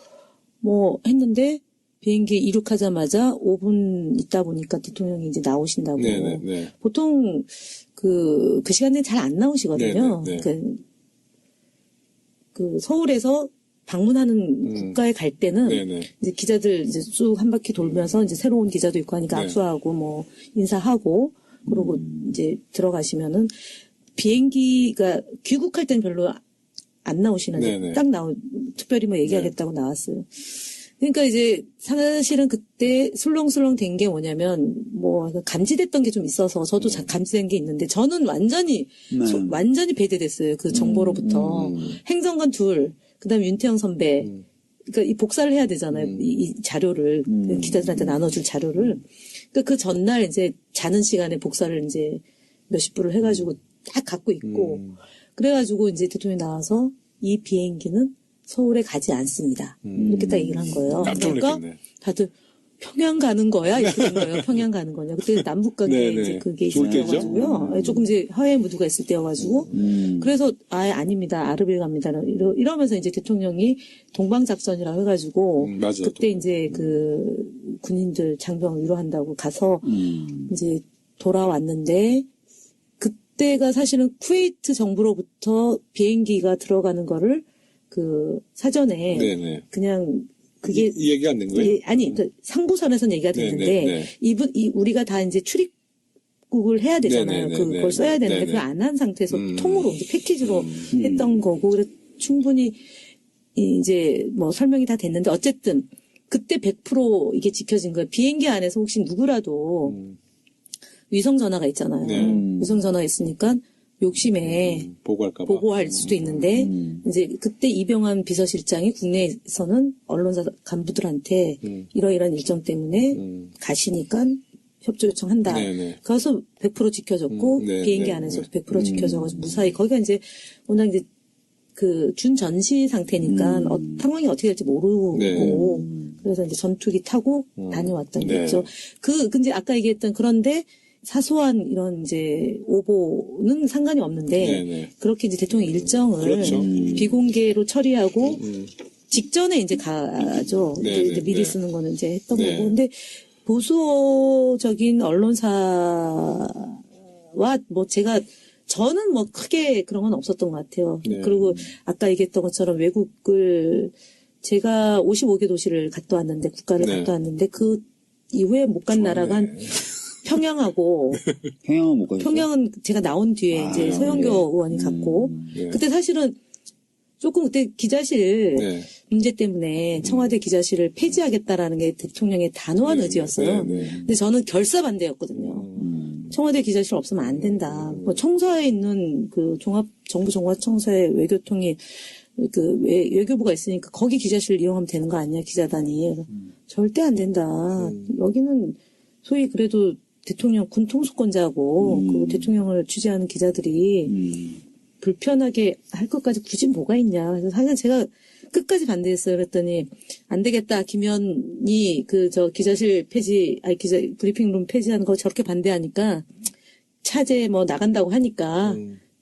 뭐 했는데 비행기 이륙하자마자 5분 있다 보니까 대통령이 이제 나오신다고. 네. 보통 그 시간에 잘 안 나오시거든요. 네. 그 서울에서 방문하는 국가에 갈 때는 네네. 이제 기자들 이제 쭉 한 바퀴 돌면서 이제 새로운 기자도 있고 하니까 네. 압수하고 뭐 인사하고 그러고 이제 들어가시면은 비행기가 귀국할 땐 별로 안 나오시는데 네네. 딱 특별히 뭐 얘기하겠다고 나왔어요. 그러니까 이제 사실은 그때 술렁술렁 된 게 뭐냐면 뭐 감지됐던 게 좀 있어서 저도 감지된 게 있는데 저는 완전히 배제됐어요. 그 정보로부터. 행정관 둘, 그다음에 윤태영 선배. 그러니까 이 복사를 해야 되잖아요. 이 자료를 기자들한테 나눠줄 자료를. 그러니까 그 전날 이제 자는 시간에 복사를 이제 몇십 부를 해가지고 딱 갖고 있고 그래가지고 이제 대통령이 나와서 이 비행기는 서울에 가지 않습니다. 이렇게 딱 얘기를 한 거예요. 깜짝 그러니까 놀랐겠네. 다들 평양 가는 거야? 이렇게 된 거예요. 평양 가는 거냐. 그때 남북관계에 네네. 이제 그게 좋을 있어가지고요. 조금 이제 화해 무드가 있을 때여가지고. 그래서 아닙니다. 아르빌 갑니다. 이러면서 이제 대통령이 동방작전이라고 해가지고. 맞아. 그때 이제 그 군인들 장병 위로한다고 가서 이제 돌아왔는데 그때가 사실은 쿠웨이트 정부로부터 비행기가 들어가는 거를 그 사전에 네네. 그냥 그게 이 얘기가 안 된 거예요? 아니 그 상부선에서는 얘기가 됐는데 우리가 다 이제 출입국을 해야 되잖아요. 네네네네. 그걸 써야 되는데 네네. 그걸 안 한 상태에서 통으로 이제 패키지로 했던 거고 그래서 충분히 이제 뭐 설명이 다 됐는데 어쨌든 그때 100% 이게 지켜진 거예요. 비행기 안에서 혹시 누구라도 위성 전화가 있잖아요. 네. 위성 전화가 있으니까 욕심에 보고할까봐. 보고할 수도 있는데 이제 그때 이병환 비서실장이 국내에서는 언론사 간부들한테 이러이러한 일정 때문에 가시니까 협조 요청한다. 네네. 가서 100% 지켜줬고 네, 비행기 네, 안에서도 100% 지켜줘가지고 무사히 거기가 이제 워낙 이제 그 준전시 상태니까 상황이 어떻게 될지 모르고 네. 그래서 이제 전투기 타고 다녀왔던 네. 거죠. 근데 아까 얘기했던 그런데 사소한 이런 이제 오보는 상관이 없는데 네네. 그렇게 이제 대통령 일정을 그렇죠. 비공개로 처리하고 직전에 이제 가죠. 네, 이제 네, 미리 네. 쓰는 거는 이제 했던 네. 거고. 근데 보수적인 언론사와 뭐 저는 뭐 크게 그런 건 없었던 것 같아요. 네. 그리고 아까 얘기했던 것처럼 외국을 제가 55개 도시를 갔다 왔는데 국가를 네. 갔다 왔는데 그 이후에 못 간 나라가 한 평양하고 평양은 못 가셨어요? 평양은 제가 나온 뒤에 이제 서영교 의원이 갔고 네. 그때 사실은 조금 그때 기자실 네. 문제 때문에 청와대 기자실을 폐지하겠다라는 게 대통령의 단호한 의지였어요. 네, 네. 근데 저는 결사반대였거든요. 청와대 기자실 없으면 안 된다. 뭐 청사에 있는 그 정부종합청사의 외교통이 외교부가 있으니까 거기 기자실 이용하면 되는 거 아니야, 기자단이. 절대 안 된다. 여기는 소위 그래도 대통령 군 통수권자고 그리고 대통령을 취재하는 기자들이 불편하게 할 것까지 굳이 뭐가 있냐. 그래서 사실 제가 끝까지 반대했어요. 그랬더니 안 되겠다. 김현이 기자실 폐지, 브리핑룸 폐지하는 거 저렇게 반대하니까 차제 뭐 나간다고 하니까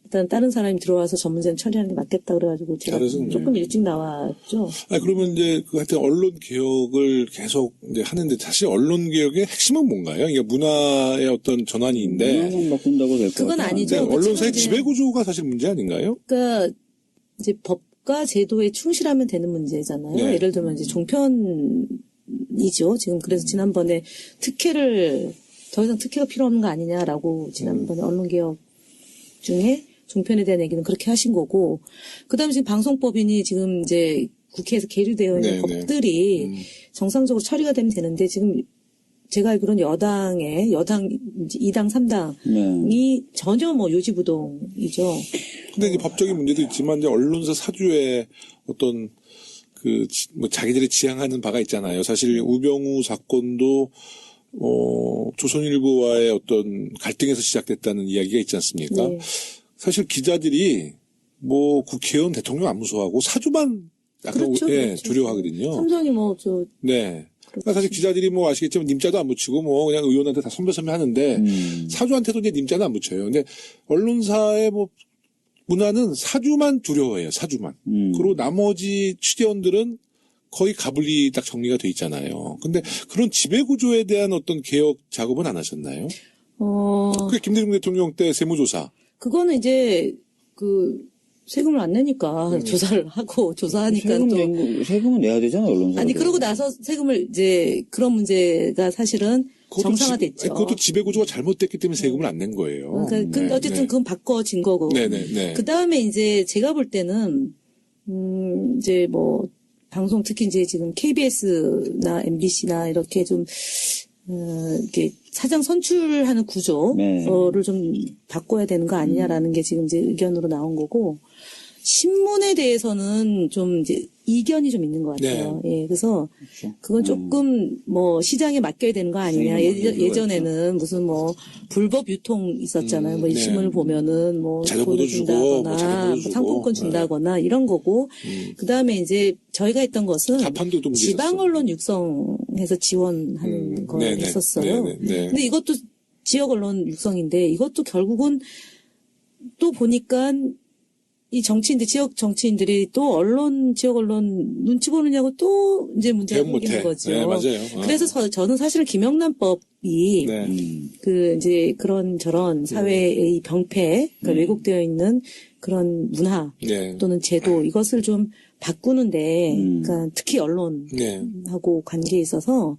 일단 다른 사람이 들어와서 전 문제는 처리하는 게 맞겠다 그래가지고 제가 잘하셨네. 조금 일찍 나왔죠. 그러면 이제 하여튼 언론 개혁을 계속 이제 하는데 사실 언론 개혁의 핵심은 뭔가요? 이게 문화의 어떤 전환인데 문화만 바꾼다고 될 것 같아요. 그건 아니죠. 근데 언론사의 이제- 지배 구조가 사실 문제 아닌가요? 그러니까 이제 법과 제도에 충실하면 되는 문제잖아요. 네. 예를 들면 이제 종편이죠. 지금 그래서 지난번에 더 이상 특혜가 필요 없는 거 아니냐라고 지난번에 언론개혁 중에 종편에 대한 얘기는 그렇게 하신 거고, 그 다음에 지금 방송법인이 지금 이제 국회에서 계류되어 있는 네, 법들이 정상적으로 처리가 되면 되는데, 지금 제가 알기로는 여당 2당, 3당이 네. 전혀 뭐 요지부동이죠. 근데 이제 법적인 문제도 있지만 이제 언론사 사주에 어떤 뭐 자기들이 지향하는 바가 있잖아요. 사실 우병우 사건도 조선일보와의 어떤 갈등에서 시작됐다는 이야기가 있지 않습니까? 네. 사실 기자들이 뭐 국회의원 대통령 안 무서워하고 사주만 약간 그렇죠, 그렇죠. 두려워하거든요. 삼성이 네. 그러니까 사실 기자들이 뭐 아시겠지만 님자도 안 붙이고 뭐 그냥 의원한테 다 선배 하는데 사주한테도 이제 님자는 안 붙여요. 근데 언론사의 뭐 문화는 사주만 두려워해요. 사주만. 그리고 나머지 취재원들은 거의 가불리 딱 정리가 돼 있잖아요. 근데 그런 지배 구조에 대한 어떤 개혁 작업은 안 하셨나요? 그게 김대중 대통령 때 세무조사. 그거는 이제 세금을 안 내니까 조사를 하고 조사하니까 세금은 내야 되잖아, 언론사. 아니 그러고 나서 세금을 이제 그런 문제가 사실은 정상화됐죠. 그것도 지배 구조가 잘못됐기 때문에 세금을 안 낸 거예요. 그러니까 근데 어쨌든 그건 바꿔진 거고. 네네네. 그 다음에 이제 제가 볼 때는 이제 뭐 방송 특히 이제 지금 KBS나 MBC나 이렇게 좀 이렇게 사장 선출하는 구조를 좀 바꿔야 되는 거 아니냐라는 게 지금 이제 의견으로 나온 거고, 신문에 대해서는 좀 이제 이견이 좀 있는 것 같아요. 네. 예, 그래서 그건 조금 뭐 시장에 맡겨야 되는 거 아니냐. 예전에는 무슨 뭐 불법 유통 있었잖아요. 뭐 이 네. 신문을 보면은 뭐 자료보도 돈을 주고, 준다거나 뭐 자료보도 뭐 주고. 상품권 준다거나 이런 거고, 그 다음에 이제 저희가 했던 것은 자판도 문제 지방 있었어. 언론 육성해서 지원하는 걸 네네. 했었어요. 네네. 근데 이것도 지역 언론 육성인데 이것도 결국은 또 보니까 이 지역 정치인들이 또 지역 언론 눈치 보느냐고 또 이제 문제가 대응 못해. 생기는 거죠. 네, 맞아요. 그래서 저는 사실은 김영란법이 네. 이제 그런 저런 사회의 병폐, 그러니까 왜곡되어 있는 그런 문화 네. 또는 제도 이것을 좀 바꾸는데, 그러니까 특히 언론하고 관계에 있어서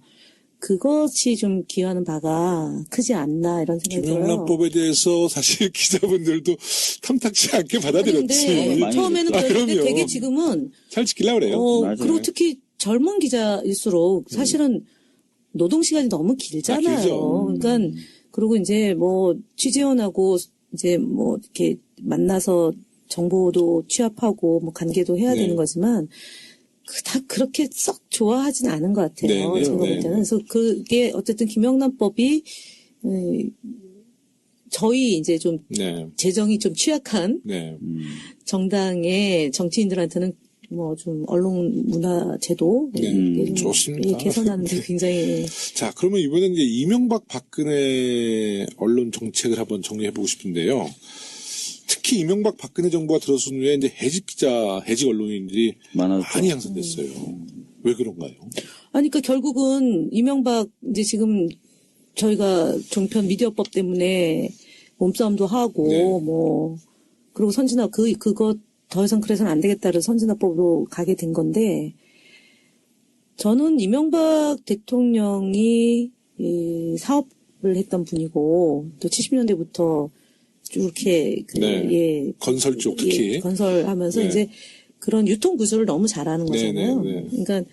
그것이 좀 기여하는 바가 크지 않나 이런 생각이 들어요. 김영란법에 대해서 사실 기자분들도 탐탁치 않게 근데 받아들였지. 처음에는 그랬는데 그럼요. 되게 지금은 잘 지키려고 그래요. 맞아요. 그리고 특히 젊은 기자일수록 사실은 노동 시간이 너무 길잖아요. 길죠. 그러니까 그리고 이제 뭐 취재원하고 이제 뭐 이렇게 만나서 정보도 취합하고 뭐 관계도 해야 네. 되는 거지만 다 그렇게 썩 좋아하진 않은 것 같아요. 네, 네, 제가 볼 네. 때는. 그래서 그게 어쨌든 김영란법이 저희 이제 좀 네. 재정이 좀 취약한 네. 정당의 정치인들한테는 뭐 좀 언론 문화 제도 네. 이게 좀 좋습니다. 개선하는데 굉장히 자, 그러면 이번엔 이제 이명박 박근혜 언론 정책을 한번 정리해보고 싶은데요. 특히 이명박 박근혜 정부가 들어선 후에 이제 해직 기자, 해직 언론인들이 많았죠. 많이 양산됐어요. 왜 그런가요? 아니 그러니까 결국은 이명박 이제 지금 저희가 종편 미디어법 때문에 몸싸움도 하고 네. 뭐 그리고 선진화 그거 더 이상 그래서는 안 되겠다 그래서 선진화법으로 가게 된 건데 저는 이명박 대통령이 이 사업을 했던 분이고 또 70년대부터 쭉 이렇게 네. 예, 건설 쪽 특히. 예, 건설하면서 네. 이제 그런 유통 구조를 너무 잘하는 거잖아요. 네, 네, 네. 그러니까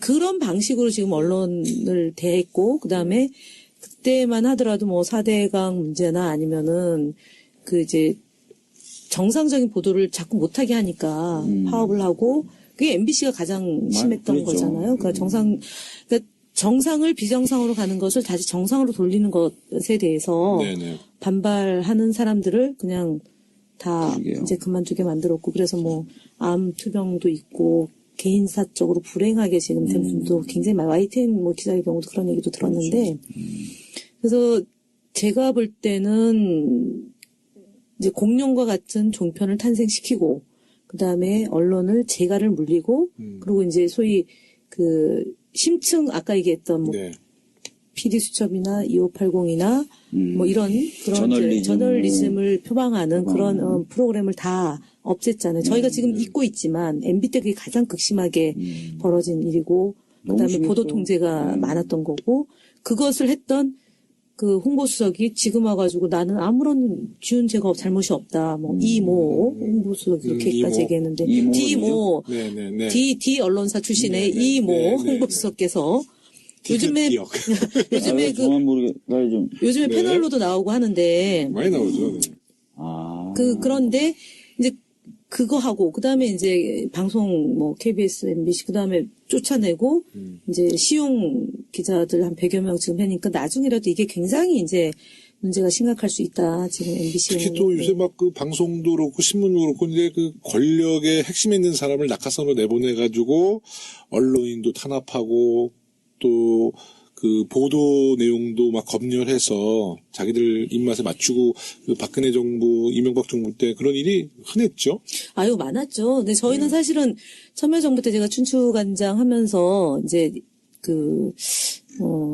그런 방식으로 지금 언론을 대했고 그다음에 그때만 하더라도 뭐 4대강 문제나 아니면은 그 이제 정상적인 보도를 자꾸 못하게 하니까 파업을 하고 그게 MBC가 가장 심했던 그랬죠. 거잖아요. 그러니까 정상을 비정상으로 가는 것을 다시 정상으로 돌리는 것에 대해서 네네. 반발하는 사람들을 그냥 다 그러게요. 이제 그만두게 만들었고 그래서 뭐 암 투병도 있고 개인사적으로 불행하게 지금 된 분도 굉장히 많아요. YTN 뭐 기자의 경우도 그런 얘기도 들었는데 그래서 제가 볼 때는 이제 공룡과 같은 종편을 탄생시키고 그다음에 언론을 재갈을 물리고 그리고 이제 소위 그 심층 아까 얘기했던 뭐 네. PD수첩이나 2580이나 뭐 이런 그런 저널리즘. 저널리즘을 표방하는 그런 프로그램을 다 없앴잖아요. 저희가 지금 잊고 있지만 MB 때 그게 가장 극심하게 벌어진 일이고 너무 그다음에 심했죠. 보도 통제가 많았던 거고 그것을 했던 그 홍보수석이 지금 와가지고 나는 아무런 지은 죄가 잘못이 없다. 뭐 이모 홍보수석이 이렇게까지 이모. 얘기했는데 이모 디모 네네네. D 언론사 출신의 네, 네, 이모 네, 네, 홍보수석께서 요즘에 기억. 요즘에 그 저만 모르게 빨리 좀. 요즘에 네. 패널로도 나오고 하는데 많이 나오죠. 네. 그런데 이제 그거 하고 그다음에 이제 방송 뭐 KBS, MBC 그다음에 쫓아내고 이제 시용 기자들 한 100여 명 지금 하니까 나중에라도 이게 굉장히 이제 문제가 심각할 수 있다. 지금 MBC 특히 또 요새 막 그 방송도 그렇고 신문도 그렇고 이제 그 권력의 핵심에 있는 사람을 낙하산으로 내보내가지고 언론인도 탄압하고 또 그 보도 내용도 막 검열해서 자기들 입맛에 맞추고 그 박근혜 정부, 이명박 정부 때 그런 일이 흔했죠. 아유 많았죠. 근데 저희는 사실은 참여정부 때 제가 춘추관장 하면서 이제 그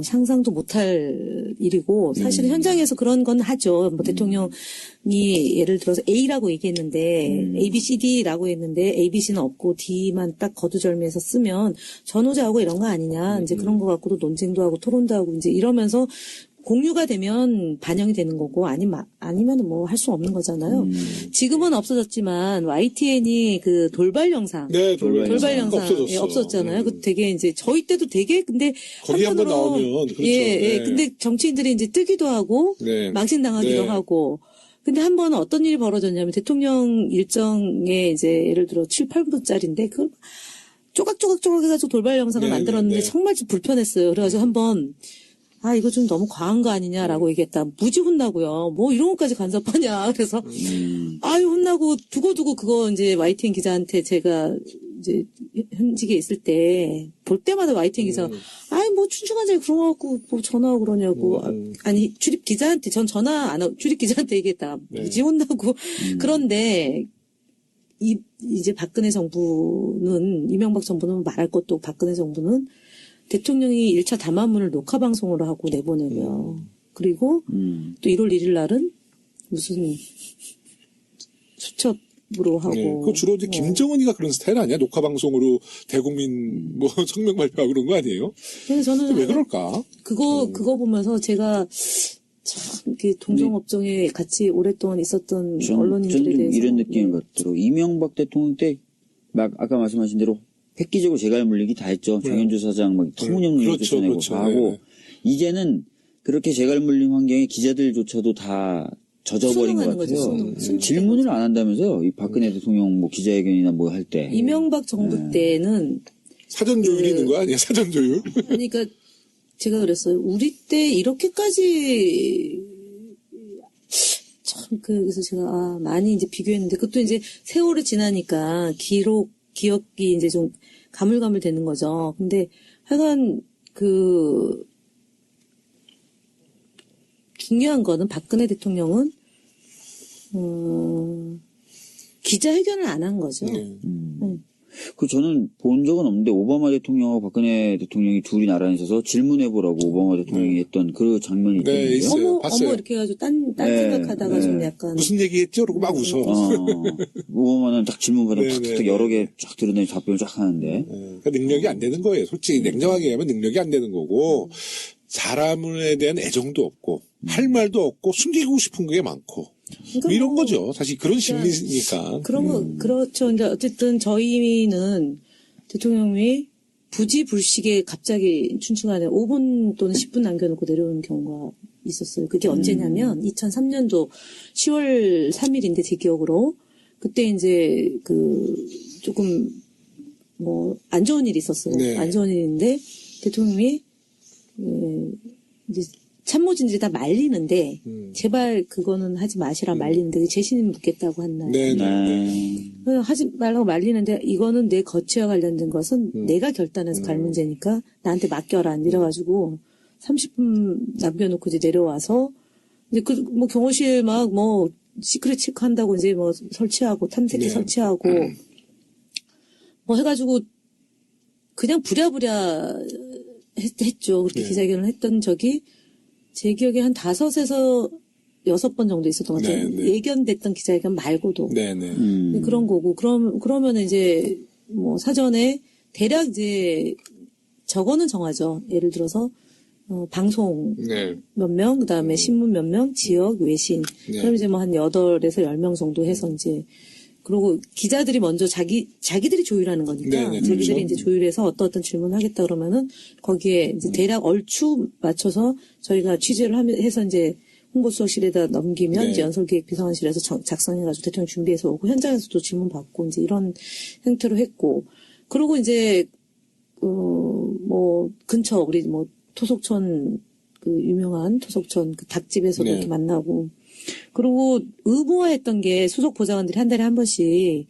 상상도 못할 일이고 사실은 현장에서 그런 건 하죠. 뭐 대통령이 예를 들어서 A라고 얘기했는데 A, B, C, D라고 했는데 A, B, C는 없고 D만 딱 거두절미해서 쓰면 전후자하고 이런 거 아니냐. 이제 그런 거 갖고도 논쟁도 하고 토론도 하고 이제 이러면서 공유가 되면 반영이 되는 거고 아니면은 뭐 할 수 없는 거잖아요. 지금은 없어졌지만 YTN이 그 돌발 영상 네, 돌발 영상 없어졌어. 예, 없었잖아요. 그 되게 이제 저희 때도 되게 근데 거기 한번 한편으로 나오면 그렇죠. 예, 네. 근데 정치인들이 이제 뜨기도 하고 네. 망신당하기도 네. 하고 근데 한 번은 어떤 일이 벌어졌냐면 대통령 일정에 이제 예를 들어 7, 8분짜리인데 그걸 쪼각쪼각 해가지고 돌발 영상을 네, 만들었는데 네, 네. 정말 좀 불편했어요. 그래가지고 한번 이거 좀 너무 과한 거 아니냐라고 얘기했다. 무지 혼나고요. 뭐 이런 것까지 간섭하냐. 그래서 혼나고 두고두고 그거 이제 YTN 기자한테 제가 이제 현직에 있을 때 볼 때마다 YTN 기자가 뭐 춘추관장이 그런 거 갖고 뭐 전화하고 그러냐고. 아니 출입 기자한테 전 전화 안 하고 출입 기자한테 얘기했다. 무지 혼나고 그런데 이제 박근혜 정부는 이명박 정부는 말할 것도 박근혜 정부는 대통령이 1차 담화문을 녹화방송으로 하고 내보내고요. 그리고 또 1월 1일 날은 무슨 수첩으로 하고. 네, 그 주로 이제 김정은이가 그런 스타일 아니야? 녹화 방송으로 대국민 뭐 성명 발표하고 그런 거 아니에요? 그래서 저는 왜 그럴까? 그거 보면서 제가 참 이렇게 동종업종에 같이 오랫동안 있었던 언론인들에 좀 대해서 이런 느낌 같더라고. 이명박 대통령 때 막 아까 말씀하신 대로 획기적으로 재갈 물리기 다 했죠. 장현주 사장 막 터무니없는 그렇죠, 쫓아내고 그렇죠. 다 하고 네. 이제는 그렇게 재갈물림 환경에 기자들조차도 다 젖어버린 것 수능하는 같아요. 거죠, 수능. 질문을 안 한다면서요? 이 박근혜 대통령 뭐 기자회견이나 뭐 할 때. 이명박 정부 때는 사전 조율이는 거 아니야? 사전 조율? 그러니까 제가 그랬어요. 우리 때 이렇게까지 참 그래서 제가 많이 이제 비교했는데 그것도 이제 세월이 지나니까 기억이 이제 좀 가물가물 되는 거죠. 근데 하여간 중요한 거는 박근혜 대통령은 기자회견을 안 한 거죠. 저는 본 적은 없는데 오바마 대통령하고 박근혜 대통령이 둘이 나란히 있어서 질문해보라고 오바마 대통령이 했던 그 장면이 네, 있거든요. 있어요. 어머 봤어요. 이렇게 해가지고 딴 네, 생각하다가 좀 약간 무슨 얘기했죠? 그러고 막 웃어. 오바마는 딱 질문 받으면 네, 네, 탁탁 여러 개 쫙 들어내서 답변을 쫙 하는데. 그러니까 능력이 안 되는 거예요. 솔직히 냉정하게 하면 능력이 안 되는 거고 사람에 대한 애정도 없고 할 말도 없고 숨기고 싶은 게 많고 그러니까 이런 뭐 거죠. 사실 그런 심리니까. 그런 거 그렇죠. 이제 어쨌든 저희는 대통령이 부지불식에 갑자기 춘추관에 5분 또는 10분 남겨놓고 내려오는 경우가 있었어요. 그게 언제냐면 2003년도 10월 3일인데 제 기억으로 그때 이제 조금 뭐 안 좋은 일이 있었어요. 네. 안 좋은 일인데 대통령이 이제 참모진들이 다 말리는데 제발 그거는 하지 마시라 말리는데 재신임 묻겠다고 한 날. 네. 하지 말라고 말리는데 이거는 내 거취와 관련된 것은 내가 결단해서 갈 문제니까 나한테 맡겨라 이래가지고 30분 남겨놓고 이제 내려와서 이제 뭐 경호실 막 뭐 시크릿 체크 한다고 이제 뭐 설치하고 탐색기 네. 설치하고 뭐 해가지고 그냥 부랴부랴 했죠. 그렇게 네. 기자회견을 했던 적이 제 기억에 한 5에서 6번 정도 있었던 것 같아요. 네, 네. 예견됐던 기자회견 말고도. 네네. 네, 그런 거고. 그러면 이제 뭐 사전에 대략 이제 저거는 정하죠. 예를 들어서 방송 네. 몇 명, 그다음에 신문 몇 명, 지역, 외신. 네. 그럼 이제 뭐 한 8에서 10명 정도 해서 이제 그리고 기자들이 먼저 자기들이 조율하는 거니까 네, 네, 자기들이 그렇죠. 이제 조율해서 어떤 질문을 하겠다 그러면은 거기에 이제 대략 얼추 맞춰서 저희가 취재를 해서 이제 홍보수석실에다 넘기면 네. 이제 연설기획비서관실에서 작성해가지고 대통령 준비해서 오고 현장에서도 질문 받고 이제 이런 형태로 했고 그리고 이제 뭐 근처 우리 뭐 토속촌 유명한 토속촌 닭집에서도 네. 이렇게 만나고 그리고 의무화했던 게 수석 보좌관들이 한 달에 한 번씩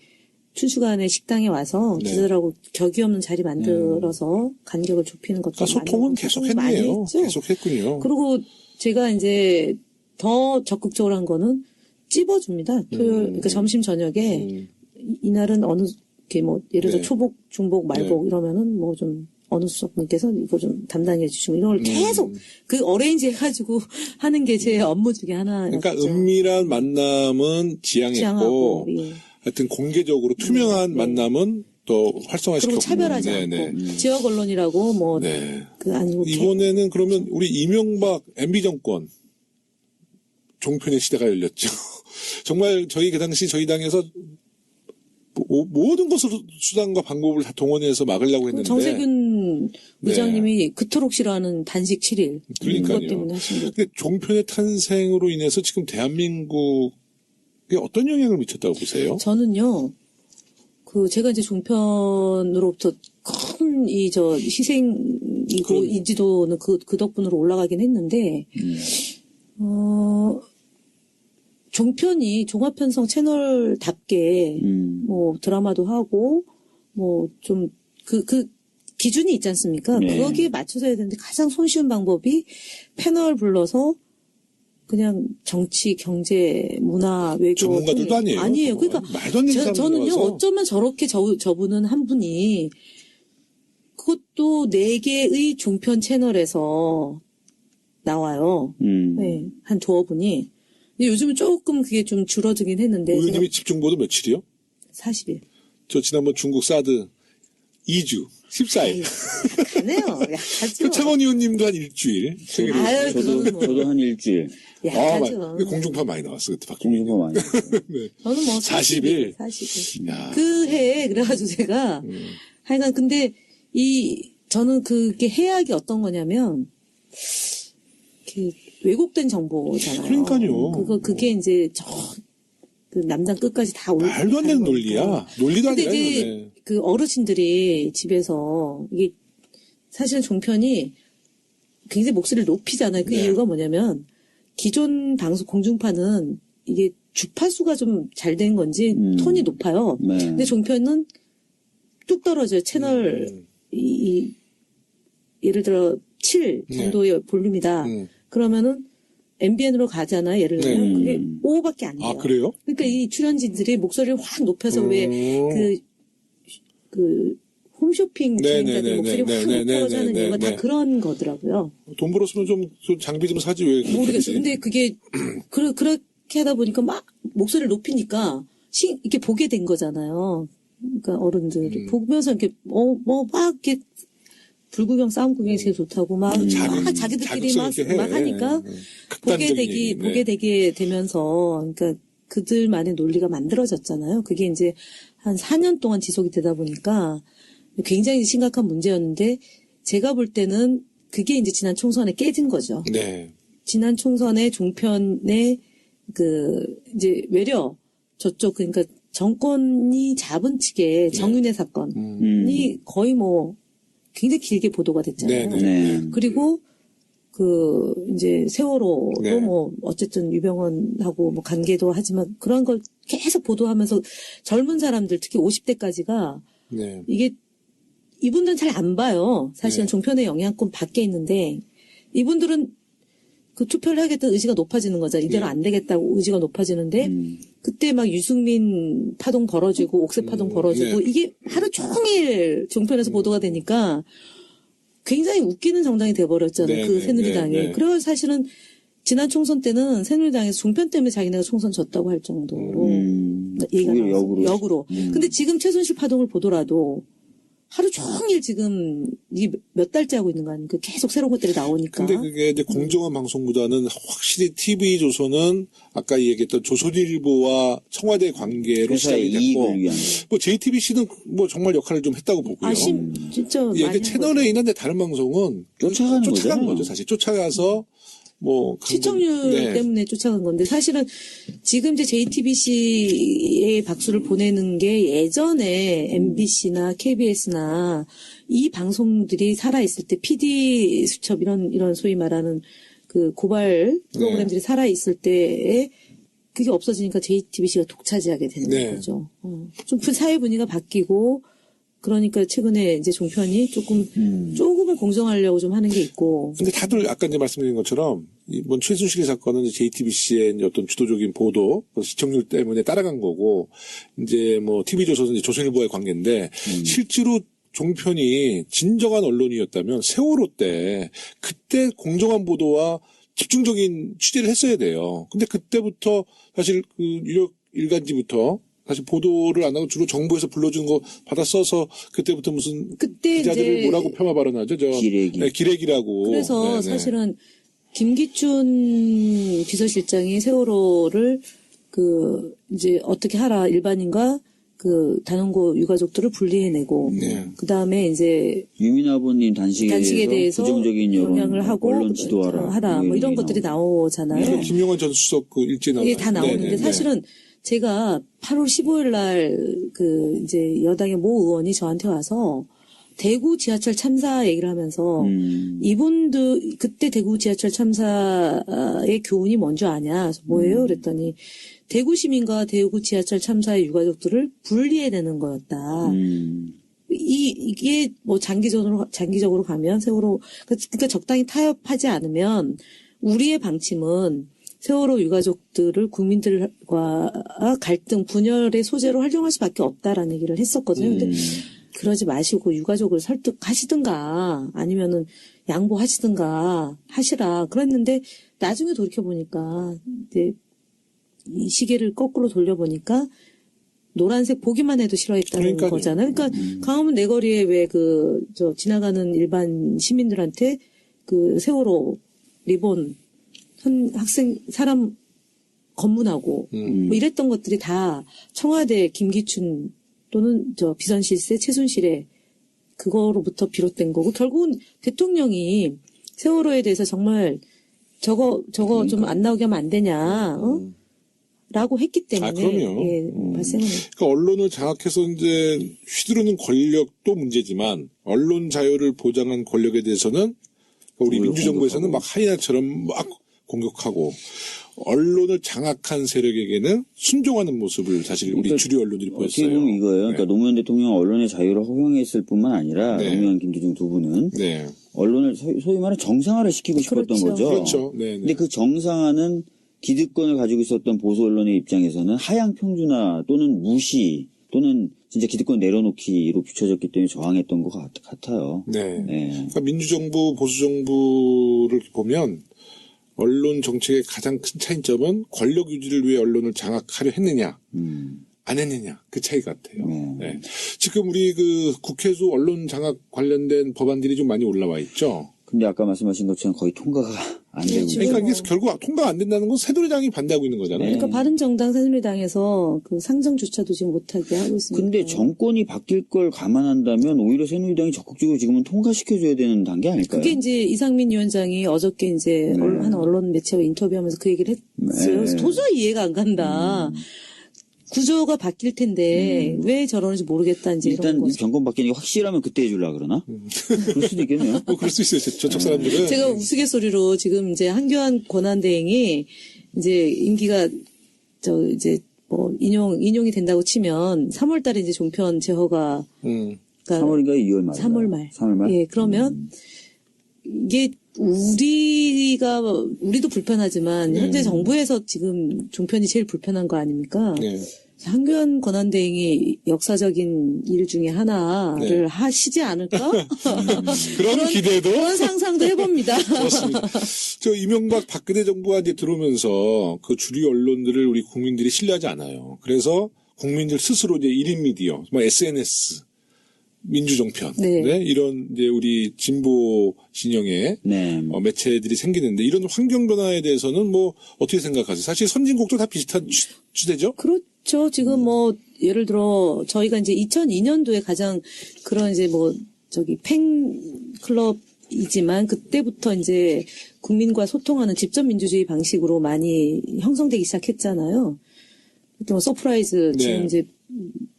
춘추관에 식당에 와서 네. 기자들하고 격이 없는 자리 만들어서 간격을 좁히는 것도 그러니까 소통은 계속 많이 했네요. 했죠. 계속 했군요. 그리고 제가 이제 더 적극적으로 한 거는 찝어줍니다. 토요일, 그러니까 점심 저녁에 이날은 어느 게 뭐 예를 들어 네. 초복, 중복, 말복 이러면은 뭐 좀 어느 수석분께서 이거 좀 담당해 주시고 이런 걸 계속 어레인지 해가지고 하는 게 제 업무 중에 하나였죠. 그러니까 은밀한 만남은 지향했고 지향하고, 예. 하여튼 공개적으로 투명한 네. 만남은 더 활성화시켰고 그리고 차별하지 않고 지역 언론이라고 뭐 네. 아니고 이번에는 그러면 우리 이명박 MB 정권 종편의 시대가 열렸죠. 정말 저희 그 당시 저희 당에서 모든 것으로 수단과 방법을 다 동원해서 막으려고 했는데 정세균 네. 의장님이 그토록 싫어하는 단식 7일 그러니까요. 그것 때문에 하신 거. 근데 종편의 탄생으로 인해서 지금 대한민국에 어떤 영향을 미쳤다고 보세요? 저는요. 제가 이제 종편으로부터 큰 희생이고 그럼. 인지도는 그 덕분으로 올라가긴 했는데 종편이 종합편성 채널답게 뭐 드라마도 하고 뭐 좀 그 기준이 있지 않습니까? 네. 거기에 맞춰서 해야 되는데 가장 손쉬운 방법이 패널 불러서 그냥 정치, 경제, 문화, 외교 전문가들도 아니에요. 아니에요. 그러니까 말도 안 되는 사람들 저는요. 나와서. 어쩌면 저렇게 저분은 한 분이 그것도 4개의 종편 채널에서 나와요. 네, 한 두어 분이. 근데 요즘은 조금 그게 좀 줄어들긴 했는데. 의원님이 집중보도 며칠이요? 40일. 저 지난번 중국 사드 2주 14일. 가네요. 약하죠. 차관 의원님도 한 일주일. 아유, 그거는 뭐. 저도 한 일주일. 약하죠. 근데 공중파 많이 나왔어 그때 밖에. 공중파 많이 했어요. 저는 뭐 40일. 40일. 야. 그 해에 그래가지고 제가 하여간 근데 저는 그게 해악이 어떤 거냐면 왜곡된 정보잖아요. 그러니까요. 그게 이제 그 남단 끝까지 다 말도 안 되는 논리야. 논리도 근데 아니라. 이제 네. 그 어르신들이 집에서 이게 사실은 종편이 굉장히 목소리를 높이잖아요. 그 네. 이유가 뭐냐면 기존 방송 공중파는 이게 주파수가 좀 잘 된 건지 톤이 높아요. 네. 근데 종편은 뚝 떨어져요. 채널 예를 들어 7 정도의 볼륨이다. 그러면은 MBN으로 가잖아요. 예를 들면 그게 5밖에 안 돼요. 아, 그래요? 그러니까 이 출연진들이 목소리를 확 높여서 왜 그 홈쇼핑 진행자들 목소리 확 높여서 하는 이유가 다 그런 거더라고요. 돈 벌었으면 좀 장비 좀 사지 왜 그렇게 모르겠어요. 하지? 근데 그게 그렇게 하다 보니까 막 목소리를 높이니까 이렇게 보게 된 거잖아요. 그러니까 어른들이 보면서 이렇게 막 이렇게 불구경 싸움 구경이 제일 좋다고 막 자기들끼리 막 하니까 보게 되게 되면서 그러니까 그들만의 논리가 만들어졌잖아요. 그게 이제 한 4년 동안 지속이 되다 보니까 굉장히 심각한 문제였는데 제가 볼 때는 그게 이제 지난 총선에 깨진 거죠. 네. 지난 총선에 종편의 이제 외려 저쪽 그러니까 정권이 잡은 측의 정윤회 사건이 거의 굉장히 길게 보도가 됐잖아요. 네. 그리고 이제 세월호로 어쨌든 유병헌하고 관계도 하지만 그런 걸 계속 보도하면서 젊은 사람들 특히 50대까지가 이게 이분들은 잘 안 봐요. 사실은 종편의 영향권 밖에 있는데 이분들은 그 투표를 하겠다는 의지가 높아지는 거죠. 이대로 안 되겠다고 의지가 높아지는데 그때 막 유승민 파동 벌어지고 옥새 파동 벌어지고 이게 하루 종일 종편에서 보도가 되니까 굉장히 웃기는 정당이 돼버렸잖아요. 그 새누리당이. 그래서 사실은 지난 총선 때는 새누리당에서 종편 때문에 자기네가 총선 졌다고 할 정도로 얘기가 나왔어요. 역으로. 근데 지금 최순실 파동을 보더라도 하루 종일 지금 이게 몇 달째 하고 있는 거 아닙니까? 계속 새로운 것들이 나오니까. 근데 그게 이제 공정한 방송보다는 확실히 TV조선은 아까 얘기했던 조선일보와 청와대 관계로 시작이 됐고, JTBC는 정말 역할을 좀 했다고 보고요. 진짜 많이 이게 채널에 있는데 다른 방송은 쫓아간 거죠. 사실 쫓아가서 시청률 때문에 쫓아간 건데 사실은 지금 이제 JTBC에 박수를 보내는 게 예전에 MBC나 KBS나 이 방송들이 살아있을 때 PD 수첩 이런 소위 말하는 그 고발 프로그램들이 살아있을 때에 그게 없어지니까 JTBC가 독차지하게 되는 거죠. 좀 사회 분위기가 바뀌고 그러니까 최근에 이제 종편이 조금은 공정하려고 좀 하는 게 있고. 근데 다들 아까 이제 말씀드린 것처럼 이번 최순실 사건은 JTBC의 어떤 주도적인 보도, 시청률 때문에 따라간 거고, 이제 TV조선은 이제 조선일보의 관계인데, 실제로 종편이 진정한 언론이었다면 세월호 때 그때 공정한 보도와 집중적인 취재를 했어야 돼요. 근데 그때부터 사실 그 유력 일간지부터 사실 보도를 안 하고 주로 정부에서 불러주는 거 받아 써서 그때부터 그때 기자들을 뭐라고 폄하 발언하죠? 기레기라고. 그래서 사실은 김기춘 비서실장이 세월호를 이제 어떻게 하라 일반인과 단원고 유가족들을 분리해내고 그 다음에 이제 유민 아버님 단식에 대해서 부정적인 영향을 하고 언론 지도하라 이런 것들이 나오잖아요. 김용환 전 수석 일제 나오고 이게 다 나오는데 사실은 제가 8월 15일 날 이제 여당의 모 의원이 저한테 와서 대구 지하철 참사 얘기를 하면서 이분도 그때 대구 지하철 참사의 교훈이 뭔지 아냐? 뭐예요? 그랬더니 대구 시민과 대구 지하철 참사의 유가족들을 분리해내는 거였다. 이게 장기적으로 가면 세월호 그러니까 적당히 타협하지 않으면 우리의 방침은 세월호 유가족들을 국민들과 갈등, 분열의 소재로 활용할 수밖에 없다라는 얘기를 했었거든요. 근데 그러지 마시고 유가족을 설득하시든가 아니면은 양보하시든가 하시라 그랬는데 나중에 돌이켜보니까 이제 이 시계를 거꾸로 돌려보니까 노란색 보기만 해도 싫어했다는 거잖아요. 그러니까 광화문 내거리에 왜 지나가는 일반 시민들한테 세월호 리본 사람 검문하고 이랬던 것들이 다 청와대 김기춘 또는 비선실세 최순실의 그거로부터 비롯된 거고 결국은 대통령이 세월호에 대해서 정말 저거 좀 안 나오게 하면 안 되냐, 라고 했기 때문에. 그럼요. 예, 발생을. 그러니까 언론을 장악해서 이제 휘두르는 권력도 문제지만 언론 자유를 보장한 권력에 대해서는 우리 민주정부에서는 막 하이나처럼 막 공격하고 언론을 장악한 세력에게는 순종하는 모습을 사실 우리 그러니까 주류 언론들이 어떻게 보였어요. 보면 이거예요. 그러니까 노무현 대통령 언론의 자유를 허용했을 뿐만 아니라 네. 노무현, 김대중 두 분은 네, 언론을 소위 말해 정상화를 시키고 싶었던 그렇죠. 거죠. 그렇죠. 네, 근데 그 정상화는 기득권을 가지고 있었던 보수 언론의 입장에서는 하향 평준화 또는 무시 또는 진짜 기득권 내려놓기로 비춰졌기 때문에 저항했던 것 같아요. 네. 네. 그러니까 민주정부, 보수정부를 보면 언론 정책의 가장 큰 차이점은 권력 유지를 위해 언론을 장악하려 했느냐, 안 했느냐, 그 차이 같아요. 네. 지금 우리 그 국회에서 언론 장악 관련된 법안들이 좀 많이 올라와 있죠. 근데 아까 말씀하신 것처럼 거의 통과가 안 되고 지금 그러니까 이게 결국 통과가 안 된다는 건 새누리당이 반대하고 있는 거잖아요. 그러니까 바른정당 새누리당에서 그 상정조차도 지금 못하게 하고 있습니다. 근데 정권이 바뀔 걸 감안한다면 오히려 새누리당이 적극적으로 지금은 통과시켜줘야 되는 단계 아닐까요? 그게 이제 이상민 위원장이 어저께 이제 한 언론 매체와 인터뷰하면서 그 얘기를 했어요. 그래서 도저히 이해가 안 간다. 구조가 바뀔 텐데 왜 저러는지 모르겠다 이제 이런 일단 거죠. 정권 바뀌는 게 확실하면 그때 해주려 그러나? 그럴 수도 있겠네요. 뭐 그럴 수 있어요. 저쪽 사람들은. 제가 우스갯소리로 지금 이제 한교안 권한대행이 이제 임기가 이제 뭐 인용이 된다고 치면 3월 달에 이제 종편 제허가 그러니까 3월인가 2월 말. 3월 말. 3월 말. 예, 그러면 이게 우리도 불편하지만 현재 정부에서 지금 종편이 제일 불편한 거 아닙니까? 네. 한교안 권한대행이 역사적인 일 중에 하나를 네. 하시지 않을까? 그런 기대도 그런 상상도 해봅니다. 그렇습니다. 저 이명박 박근혜 정부가 이제 들어오면서 그 주류 언론들을 우리 국민들이 신뢰하지 않아요. 그래서 국민들 스스로 이제 1인 미디어, 뭐 SNS, 민주정편, 네. 네? 이런 이제 우리 진보 진영의 네. 매체들이 생기는데 이런 환경 변화에 대해서는 뭐 어떻게 생각하세요? 사실 선진국도 다 비슷한 주제죠. 그렇죠. 지금 뭐 예를 들어 저희가 이제 2002년도에 가장 그런 이제 뭐 팬클럽이지만 그때부터 이제 국민과 소통하는 직접 민주주의 방식으로 많이 형성되기 시작했잖아요. 또 서프라이즈 네. 지금 이제